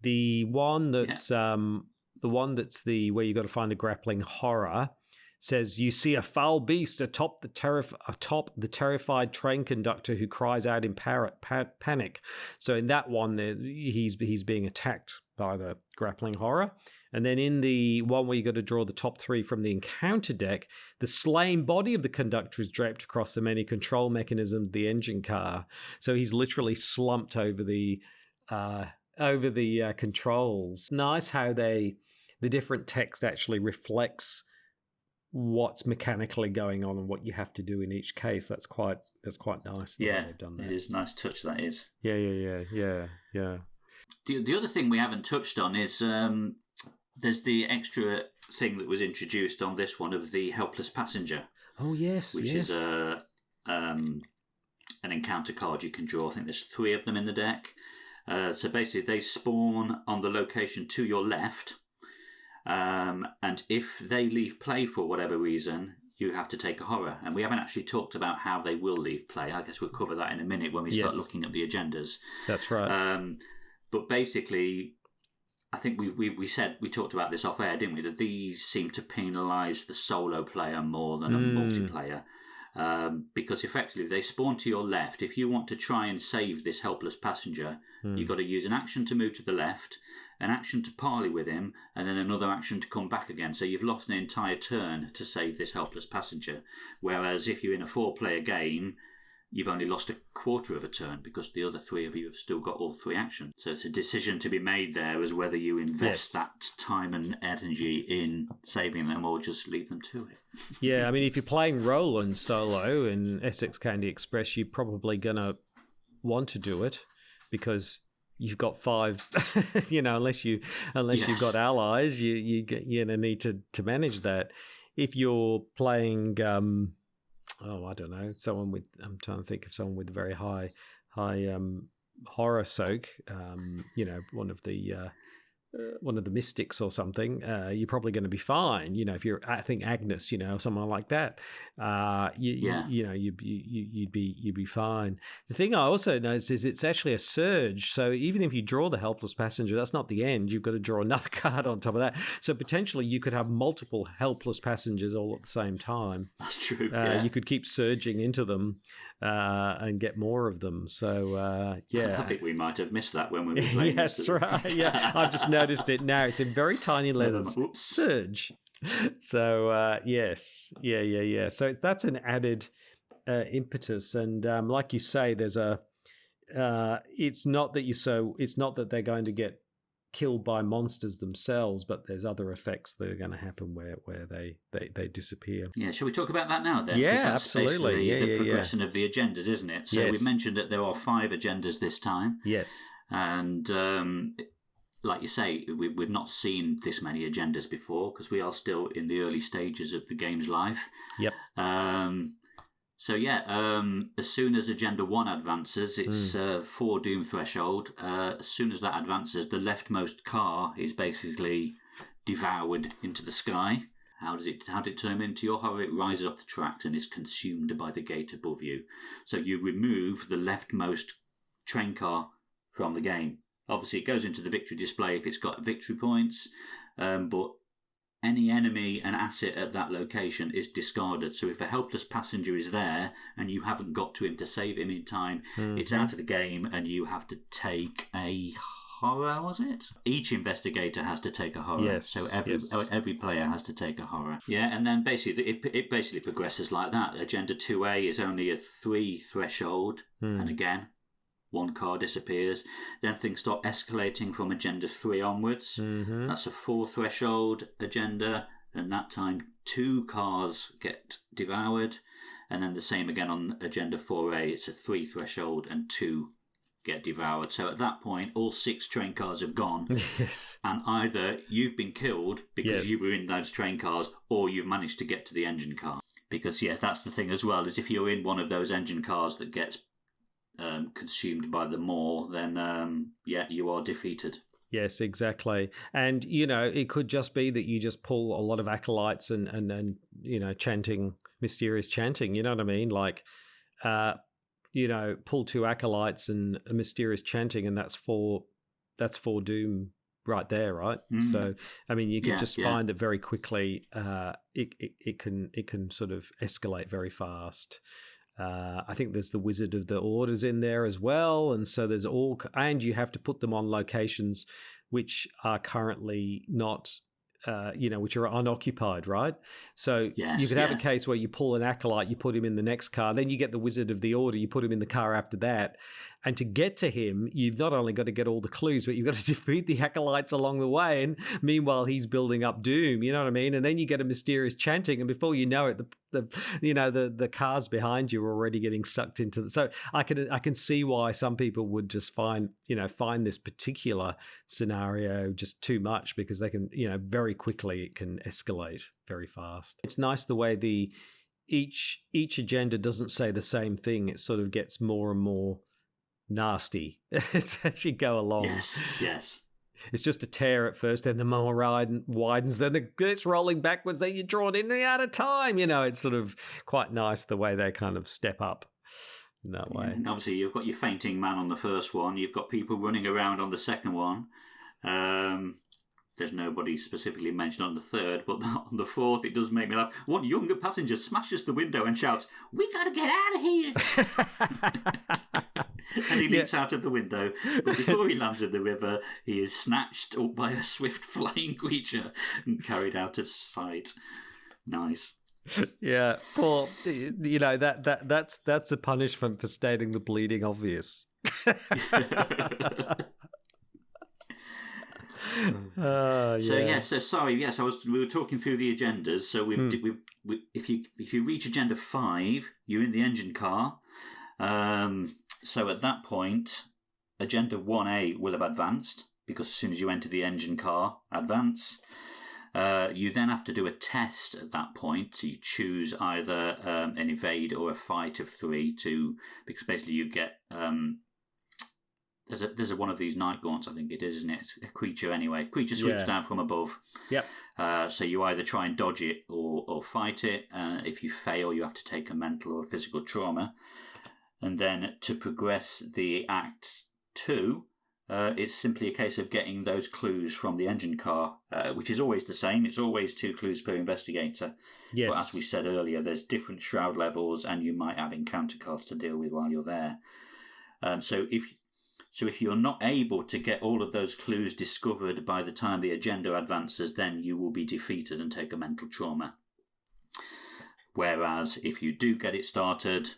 The one that's where you got to find a grappling horror says you see a foul beast atop the terrified train conductor who cries out in panic. So in that one, he's being attacked by the grappling horror. And then in the one where you got to draw the top 3 from the encounter deck, the slain body of the conductor is draped across the many control mechanisms of the engine car. So he's literally slumped over the controls. Nice how the different text actually reflects what's mechanically going on and what you have to do in each case. That's quite nice. Yeah, they've done that. It is a nice touch. That is. Yeah. The other thing we haven't touched on is there's the extra thing that was introduced on this one of the helpless passenger. Oh yes, which is an encounter card you can draw. I think there's 3 of them in the deck. So basically, they spawn on the location to your left. And if they leave play for whatever reason, you have to take a horror. And we haven't actually talked about how they will leave play. I guess we'll cover that in a minute when we start looking at the agendas. That's right. But basically, I think we talked about this off air, didn't we? That these seem to penalise the solo player more than a multiplayer. Because effectively they spawn to your left. If you want to try and save this helpless passenger, you've got to use an action to move to the left, an action to parley with him, and then another action to come back again. So you've lost an entire turn to save this helpless passenger. Whereas if you're in a 4-player game, you've only lost a quarter of a turn because the other 3 of you have still got all 3 actions. So it's a decision to be made there as whether you invest that time and energy in saving them or just leave them to it. Yeah, I mean, if you're playing Roland solo in Essex County Express, you're probably going to want to do it because you've got 5, unless you've got allies, you're going to need to manage that. If you're playing... I don't know. I'm trying to think of someone with very high horror soak, one of the mystics or something, you're probably going to be fine. If you're, I think, Agnes, someone like that, you'd be fine. The thing I also noticed is it's actually a surge. So even if you draw the helpless passenger, that's not the end. You've got to draw another card on top of that. So potentially you could have multiple helpless passengers all at the same time. That's true. You could keep surging into them. And get more of them. So, I think we might have missed that when we were playing. That's right. Yeah, I've just noticed it now. It's in very tiny letters. Oops. Surge. So, yes. Yeah. So that's an added impetus. And like you say, there's it's not that they're going to get killed by monsters themselves, but there's other effects that are going to happen where they disappear. Yeah, shall we talk about that now then? Yeah, that's absolutely. The progression of the agendas, isn't it? So yes. We've mentioned that there are 5 agendas this time. Yes. And like you say, we've not seen this many agendas before because we are still in the early stages of the game's life. Yep. As soon as Agenda 1 advances, it's 4 Doom threshold. As soon as that advances, the leftmost car is basically devoured into the sky. How did it turn into your horror? It rises off the tracks and is consumed by the gate above you. So you remove the leftmost train car from the game. Obviously, it goes into the victory display if it's got victory points, but any enemy and asset at that location is discarded. So if a helpless passenger is there and you haven't got to him to save him in time, it's out of the game and you have to take a horror, was it? Each investigator has to take a horror. Yes. So every player has to take a horror. Yeah, and then basically it basically progresses like that. Agenda 2A is only a 3 threshold, and again, 1 car disappears. Then things start escalating from Agenda 3 onwards. That's a 4 threshold agenda, and that time 2 cars get devoured. And then the same again on Agenda 4A. It's a 3 threshold and 2 get devoured. So at that point, all 6 train cars have gone. Yes. And either you've been killed because you were in those train cars, or you've managed to get to the engine car. Because, that's the thing as well, is if you're in one of those engine cars that gets consumed by the maw, then you are defeated. Yes, exactly. And it could just be that you just pull a lot of acolytes and chanting, mysterious chanting, you know what I mean? Like pull 2 acolytes and a mysterious chanting, and that's 4 doom right there, right? So I mean, you can find that very quickly. It can sort of escalate very fast. I think there's the Wizard of the Orders in there as well, and so there's and you have to put them on locations which are currently not, which are unoccupied, right? So you could have a case where you pull an acolyte, you put him in the next car, then you get the Wizard of the Order, you put him in the car after that. And to get to him, you've not only got to get all the clues, but you've got to defeat the acolytes along the way. And meanwhile, he's building up doom, you know what I mean? And then you get a mysterious chanting, and before you know it, the cars behind you are already getting sucked into the. So I can see why some people would just find this particular scenario just too much, because they can, very quickly it can escalate very fast. It's nice the way each agenda doesn't say the same thing. It sort of gets more and more nasty as you go along. Yes. It's just a tear at first, then the mower widens, then it's rolling backwards, then you're drawn in and out of time. It's sort of quite nice the way they kind of step up in that way. And obviously, you've got your fainting man on the first one. You've got people running around on the second one. There's nobody specifically mentioned on the third, but on the fourth, it does make me laugh. One younger passenger smashes the window and shouts, "We gotta get out of here!" And he leaps out of the window, but before he lands in the river, he is snatched up by a swift flying creature and carried out of sight. Nice. Yeah, poor. That's a punishment for stating the bleeding obvious. We were talking through the agendas. So if you reach agenda 5, you're in the engine car. So at that point, agenda 1A will have advanced, because as soon as you enter the engine car, advance. You then have to do a test at that point. So you choose either an evade or a fight of 3 because basically you get there's one of these night gaunts, I think it is, isn't it? It's a creature anyway. Creature swoops down from above. Yep. So you either try and dodge it or fight it. If you fail, you have to take a mental or physical trauma. And then to progress the Act 2, it's simply a case of getting those clues from the engine car, which is always the same. It's always 2 clues per investigator. Yes. But as we said earlier, there's different shroud levels, and you might have encounter cards to deal with while you're there. So if you're not able to get all of those clues discovered by the time the agenda advances, then you will be defeated and take a mental trauma. Whereas if you do get it started,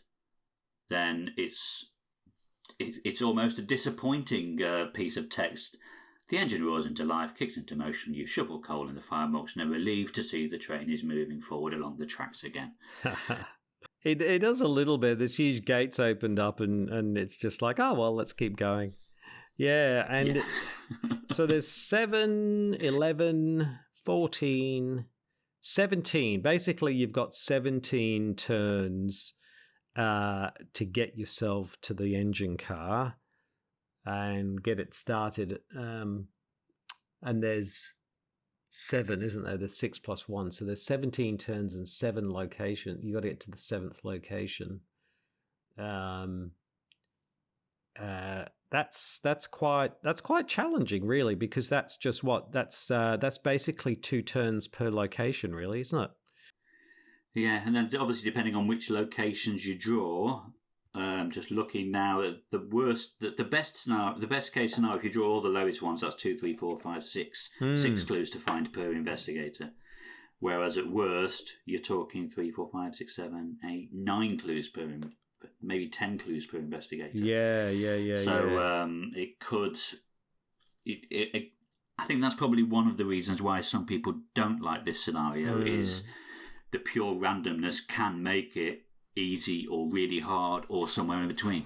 then it's almost a disappointing piece of text. The engine roars into life, kicks into motion, you shovel coal in the firebox and are relieved to see the train is moving forward along the tracks again. It does a little bit. There's huge gates opened up and it's just like, oh, well, let's keep going. Yeah, and so there's 7, 11, 14, 17. Basically, you've got 17 turns to get yourself to the engine car and get it started. And there's 7, isn't there? There's 6 plus 1. So there's 17 turns and 7 locations. You got to get to the 7th location. That's quite challenging, really, because that's just what that's basically 2 turns per location, really, isn't it? Yeah, and then obviously depending on which locations you draw, just looking now at the best case scenario, if you draw all the lowest ones, that's 2, 3, 4, 5, 6, 6 clues to find per investigator. Whereas at worst, you're talking 3, 4, 5, 6, 7, 8, 9 clues per, maybe 10 clues per investigator. Yeah. So it could. I think that's probably one of the reasons why some people don't like this scenario is the pure randomness can make it easy or really hard or somewhere in between.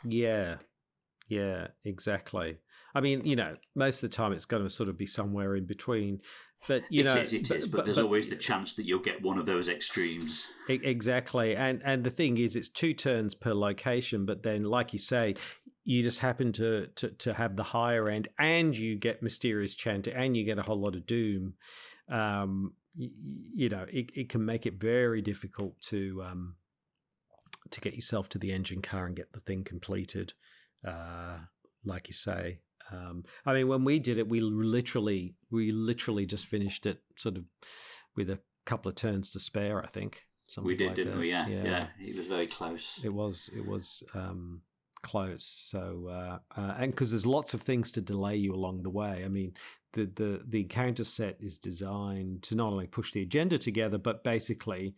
Yeah, exactly. I mean, most of the time it's going to sort of be somewhere in between. But it is. But there's always the chance that you'll get one of those extremes. Exactly, and the thing is, it's 2 turns per location. But then, like you say, you just happen to have the higher end, and you get mysterious chanter, and you get a whole lot of doom. It can make it very difficult to get yourself to the engine car and get the thing completed, like you say. I mean, when we did it, we literally just finished it sort of with a couple of turns to spare, I think. We did, didn't we? Yeah. It was very close. It was close. So, and because there's lots of things to delay you along the way. I mean, the encounter set is designed to not only push the agenda together, but basically,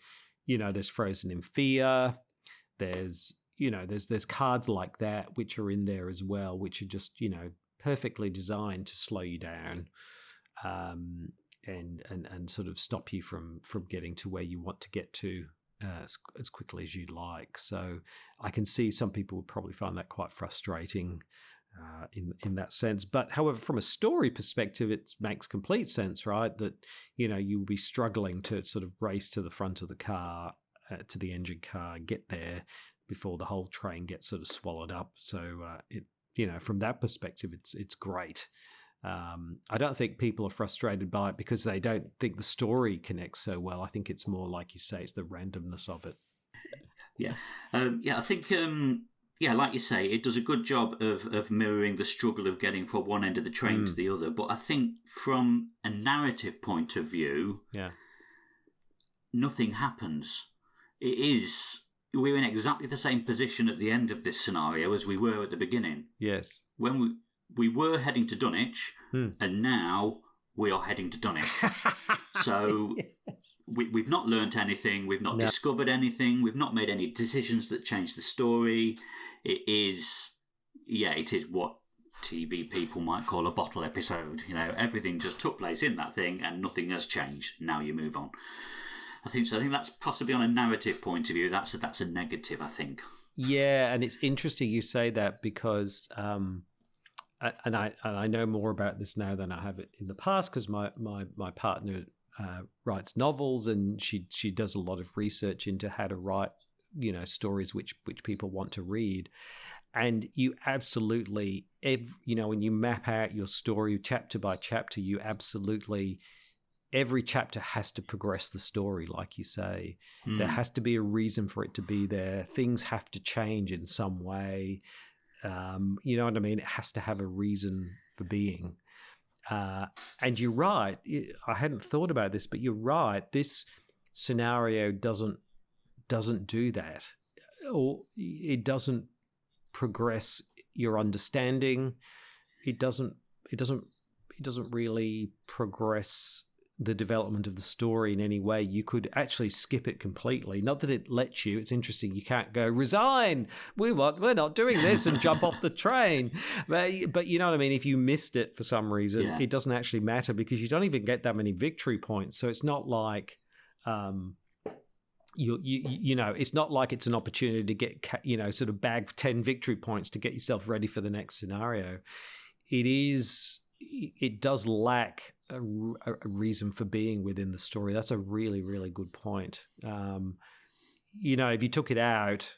there's Frozen in Fear. There's cards like that which are in there as well, which are just perfectly designed to slow you down, and sort of stop you from getting to where you want to get to as quickly as you'd like. So I can see some people would probably find that quite frustrating in that sense. But however, from a story perspective, it makes complete sense, right? That you'll be struggling to sort of race to the front of the car, to the engine car, get there before the whole train gets sort of swallowed up. So from that perspective, it's great. I don't think people are frustrated by it because they don't think the story connects so well. I think it's more, like you say, it's the randomness of it. Yeah. I think, like you say, it does a good job of mirroring the struggle of getting from one end of the train to the other. But I think from a narrative point of view, nothing happens. We're in exactly the same position at the end of this scenario as we were at the beginning. Yes. When we were heading to Dunwich, and now we are heading to Dunwich. So we've not learnt anything. We've not discovered anything. We've not made any decisions that change the story. It is what TV people might call a bottle episode. Everything just took place in that thing and nothing has changed. Now you move on. I think so. I think that's possibly on a narrative point of view. That's a negative, I think. Yeah, and it's interesting you say that because, and I know more about this now than I have in the past because my partner writes novels and she does a lot of research into how to write stories which people want to read, And you absolutely, when you map out your story chapter by chapter, you absolutely, every chapter has to progress the story, like you say. There has to be a reason for it to be there. Things have to change in some way. You know what I mean? It has to have a reason for being. And you're right. I hadn't thought about this, but you're right. This scenario doesn't do that, or it doesn't progress your understanding. It doesn't really progress the development of the story in any way. You could actually skip it completely. Not that it lets you. It's interesting. You can't go, resign. We're not doing this, and jump off the train. But you know what I mean? If you missed it for some reason, it doesn't actually matter, because you don't even get that many victory points. So it's not like, it's not like it's an opportunity to get, sort of bag 10 victory points to get yourself ready for the next scenario. It does lack a reason for being within the story. That's a really, really good point. If you took it out,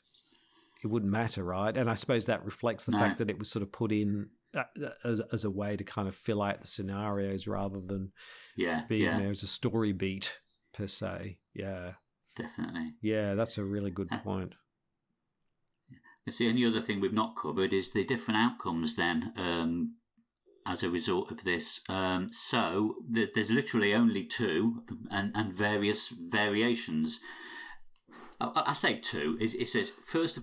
it wouldn't matter, right? And I suppose that reflects the fact that it was sort of put in as a way to kind of fill out the scenarios rather than being there as a story beat per se. Yeah. Definitely. Yeah, that's a really good point. The only other thing we've not covered is the different outcomes then, as a result of this. So there's literally only two, and various variations. I say two. It says first,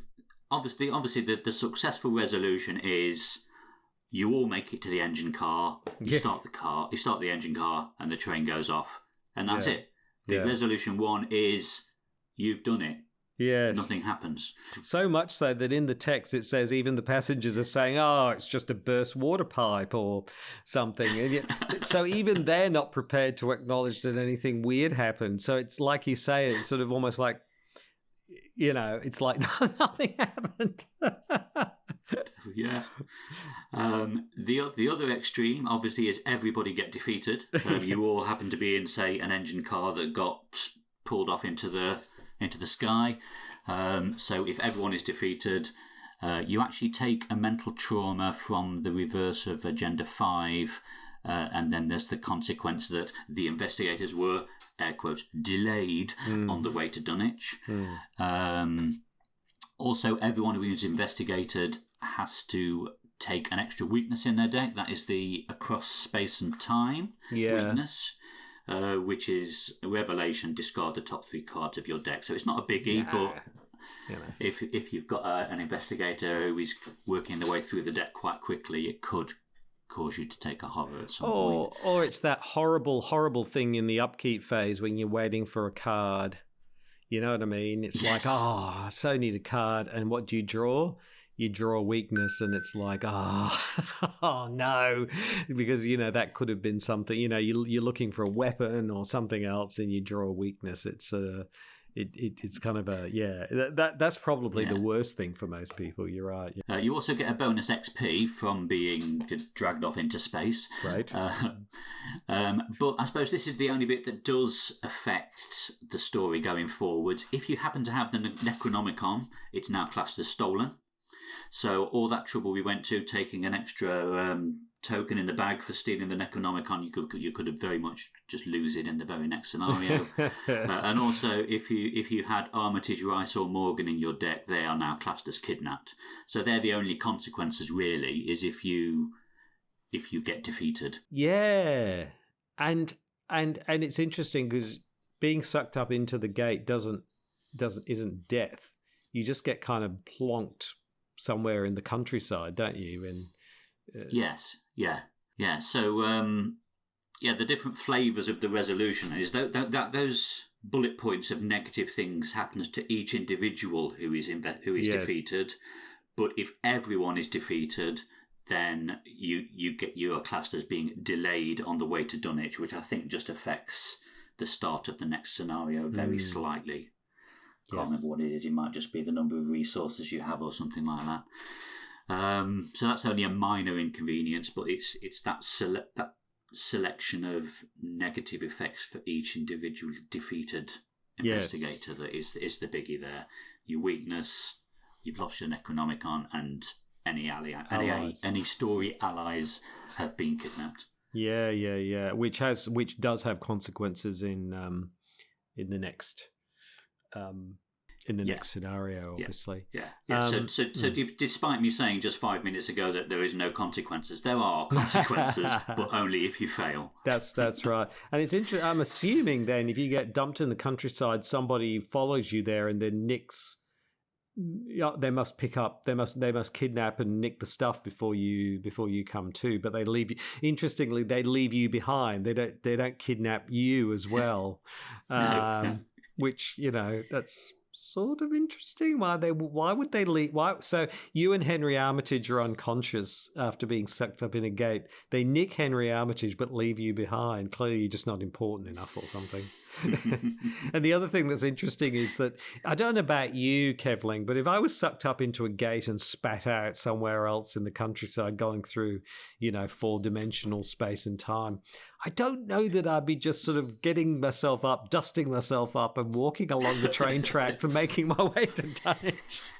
obviously the successful resolution is you all make it to the engine car. You start the engine car, and the train goes off, and that's it. The resolution one is you've done it. Yes. Nothing happens. So much so that in the text it says even the passengers are saying, oh, it's just a burst water pipe or something. And so even they're not prepared to acknowledge that anything weird happened. So it's like you say, it's sort of almost like, it's like nothing happened. Yeah. The other extreme, obviously, is everybody get defeated. You all happen to be in, say, an engine car that got pulled off into the sky. So if everyone is defeated, you actually take a mental trauma from the reverse of Agenda 5, and then there's the consequence that the investigators were, air quotes, delayed on the way to Dunwich. Also, everyone who is investigated has to take an extra weakness in their deck. That is the across space and time weakness. Which is a revelation, discard the top 3 cards of your deck. So it's not a biggie, but if you've got an investigator who is working their way through the deck quite quickly, it could cause you to take a horror at some point. Or it's that horrible, horrible thing in the upkeep phase when you're waiting for a card. You know what I mean? It's like, I so need a card. And what do you draw? You draw a weakness, and it's like, oh no, because that could have been something. You're looking for a weapon or something else, and you draw a weakness. It's it's kind of that's probably the worst thing for most people. You're right. Yeah. You also get a bonus XP from being dragged off into space. Right. But I suppose this is the only bit that does affect the story going forward. If you happen to have the Necronomicon, it's now classed as stolen. So all that trouble we went to taking an extra token in the bag for stealing the Necronomicon, you could have very much just lose it in the very next scenario. And also, if you had Armitage, Rice, or Morgan in your deck, they are now classed as kidnapped. So they're the only consequences, really, is if you get defeated. Yeah, and it's interesting because being sucked up into the gate isn't death. You just get kind of plonked somewhere in the countryside, don't you? And yes, yeah. So the different flavours of the resolution is that those bullet points of negative things happens to each individual who is defeated. But if everyone is defeated, then you are classed as being delayed on the way to Dunwich, which I think just affects the start of the next scenario very slightly. Can't remember what it is. It might just be the number of resources you have or something like that. So that's only a minor inconvenience, but it's that selection of negative effects for each individual defeated investigator that is the biggie there. Your weakness, you've lost your Necronomicon, and any story allies have been kidnapped. Yeah. Which does have consequences in the next next scenario, obviously. So despite me saying just 5 minutes ago that there is no consequences, there are consequences, but only if you fail. That's right. And it's interesting. I'm assuming then, if you get dumped in the countryside, somebody follows you there and then nicks. Yeah, they must kidnap and nick the stuff before you come to. But they leave you. Interestingly, they leave you behind. They don't kidnap you as well. No. Which, that's sort of interesting. Why would they leave? Why? So you and Henry Armitage are unconscious after being sucked up in a gate. They nick Henry Armitage but leave you behind. Clearly, you're just not important enough or something. And the other thing that's interesting is that, I don't know about you, Kevling, but if I was sucked up into a gate and spat out somewhere else in the countryside, going through, 4-dimensional space and time, I don't know that I'd be just sort of getting myself up, dusting myself up and walking along the train tracks and making my way to Dunwich.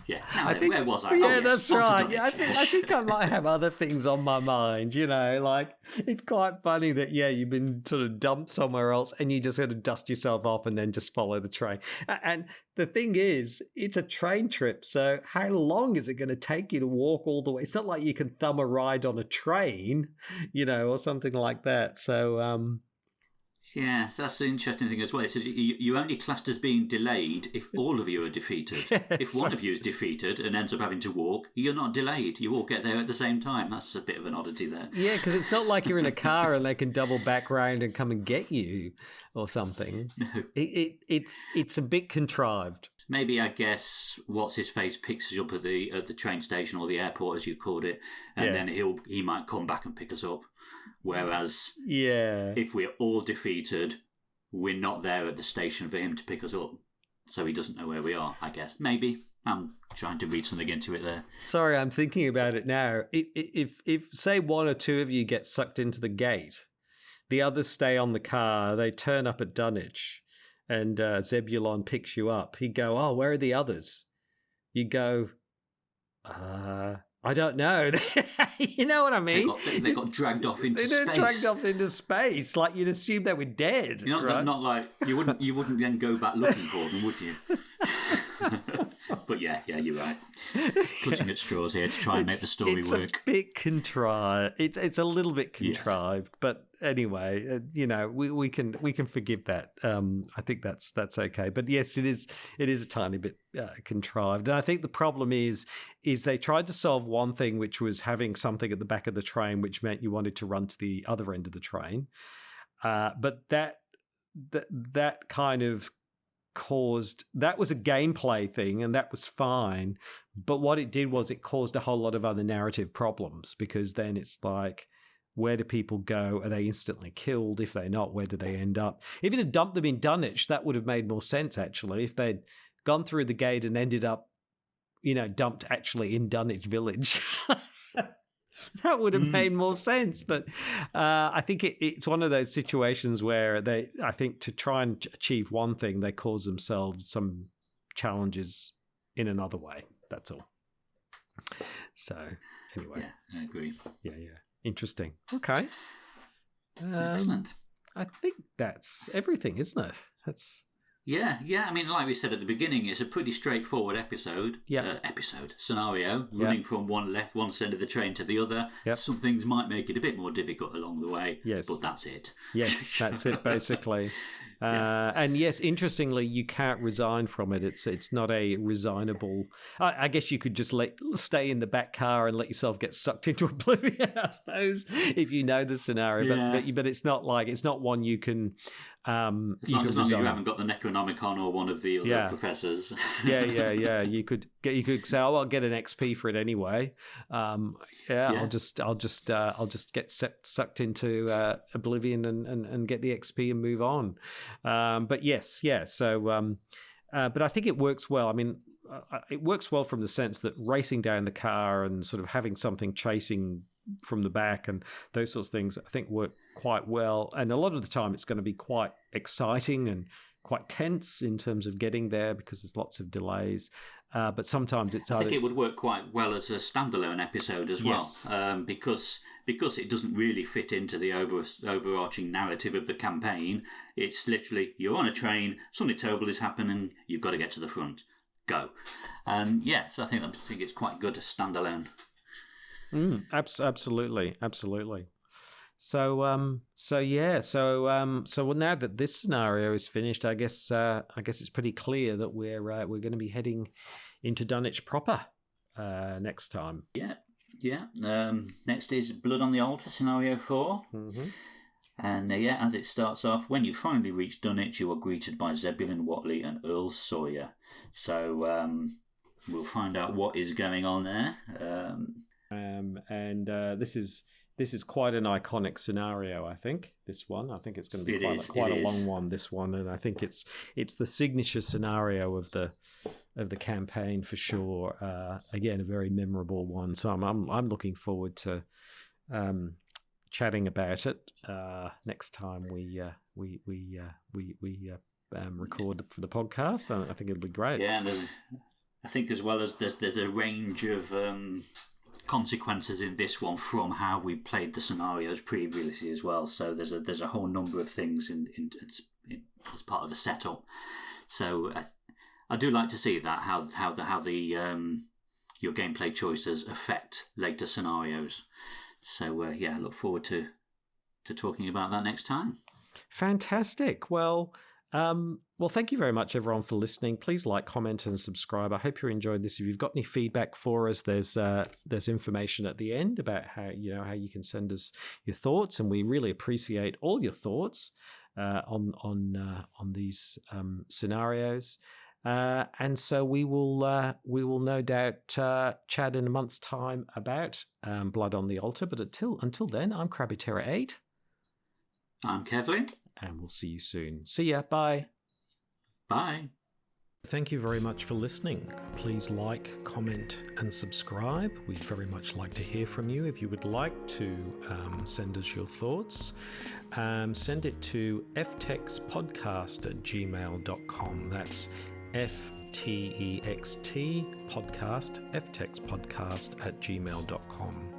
Yeah, where was I? Yeah, that's right. Yeah, I think I might have other things on my mind, like it's quite funny that, you've been sort of dumped somewhere else and you just got to dust yourself off and then just follow the train. And the thing is, it's a train trip, so how long is it going to take you to walk all the way? It's not like you can thumb a ride on a train, or something like that. So, yeah, that's the interesting thing as well. It says you're only classed as being delayed if all of you are defeated. If one of you is defeated and ends up having to walk, you're not delayed. You all get there at the same time. That's a bit of an oddity there. Yeah, because it's not like you're in a car and they can double back round and come and get you or something. No. It's a bit contrived. Maybe, I guess, what's-his-face picks us up at the train station or the airport, as you called it, and then he might come back and pick us up. Whereas, if we're all defeated, we're not there at the station for him to pick us up. So he doesn't know where we are, I guess. Maybe. I'm trying to read something into it there. Sorry, I'm thinking about it now. If say, one or two of you get sucked into the gate, the others stay on the car, they turn up at Dunwich, and Zebulon picks you up. He'd go, "Oh, where are the others?" You go, I don't know. You know what I mean? They got dragged off into space. They're dragged off into space. Like, you'd assume they were dead. Right? Not like you wouldn't then go back looking for them, would you? But yeah, you're right. Clutching at straws here to try and make the story work. It's a bit contrived. It's a little bit contrived, but anyway, we can forgive that. I think that's okay. But yes, it is a tiny bit contrived, and I think the problem is they tried to solve one thing, which was having something at the back of the train, which meant you wanted to run to the other end of the train, but that kind of that was a gameplay thing, and that was fine. But what it did was it caused a whole lot of other narrative problems, because then it's like, where do people go? Are they instantly killed? If they're not, where do they end up? If it had dumped them in Dunwich, that would have made more sense, actually. If they'd gone through the gate and ended up, dumped actually in Dunwich Village, that would have made more sense. But I think it's one of those situations where I think to try and achieve one thing, they cause themselves some challenges in another way. That's all. So anyway. Yeah, I agree. Yeah. Interesting. Okay. Excellent. I think that's everything, isn't it? That's... Yeah. I mean, like we said at the beginning, it's a pretty straightforward scenario, running from one end of the train to the other. Yep. Some things might make it a bit more difficult along the way, but that's it. Yes, that's it, basically. And yes, interestingly, you can't resign from it. It's not a resignable... I guess you could just stay in the back car and let yourself get sucked into oblivion, I suppose, if you know the scenario. Yeah. But it's not one you can... as long as you haven't got the Necronomicon or one of the other professors. Yeah. You could say, "Oh, I'll get an XP for it anyway." I'll just get sucked into oblivion and get the XP and move on. But yes, yeah. So, but I think it works well. I mean, it works well from the sense that racing down the car and sort of having something chasing from the back and those sorts of things, I think, work quite well. And a lot of the time it's going to be quite exciting and quite tense in terms of getting there because there's lots of delays. But sometimes it's I think it would work quite well as a standalone episode as well, because it doesn't really fit into the overarching narrative of the campaign. It's literally, you're on a train, something terrible is happening, you've got to get to the front. Go. And so I think it's quite good as standalone. Absolutely. So now that this scenario is finished, I guess it's pretty clear that we're going to be heading into Dunwich proper next time. Yeah. Next is Blood on the Altar, scenario 4. Mm-hmm. And as it starts off, when you finally reach Dunwich, you are greeted by Zebulon Whatley and Earl Sawyer. So we'll find out what is going on there. This is quite an iconic scenario, I think. This one, I think it's going to be quite a long one. This one, and I think it's the signature scenario of the campaign for sure. Again, a very memorable one. So I'm looking forward to chatting about it next time we record for the podcast. I think it'll be great. Yeah, and I think as well as there's a range of consequences in this one from how we played the scenarios previously as well. So there's a whole number of things in as part of the setup. So I do like to see that how the your gameplay choices affect later scenarios. So I look forward to talking about that next time. Fantastic. Well, thank you very much, everyone, for listening. Please like, comment, and subscribe. I hope you enjoyed this. If you've got any feedback for us, there's information at the end about how you can send us your thoughts, and we really appreciate all your thoughts on these scenarios. And so we will no doubt chat in a month's time about Blood on the Altar. But until then, I'm CrabbyTerror8. I'm Kevling. And we'll see you soon. See ya. Bye. Bye. Thank you very much for listening. Please like, comment, and subscribe. We'd very much like to hear from you. If you would like to send us your thoughts, send it to ftextpodcast@gmail.com. That's FTEXT podcast, ftextpodcast@gmail.com.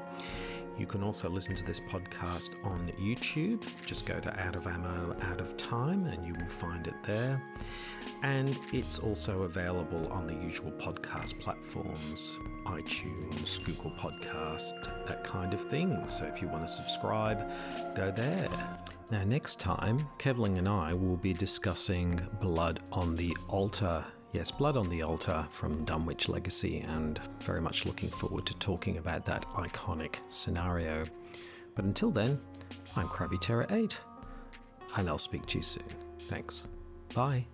You can also listen to this podcast on YouTube. Just go to Out of Ammo, Out of Time, and you will find it there. And it's also available on the usual podcast platforms, iTunes, Google Podcast, that kind of thing. So if you want to subscribe, go there. Now, next time, Kevling and I will be discussing Blood on the Altar. Yes, Blood on the Altar from Dunwich Legacy, and very much looking forward to talking about that iconic scenario. But until then, I'm CrabbyTerror8, and I'll speak to you soon. Thanks. Bye.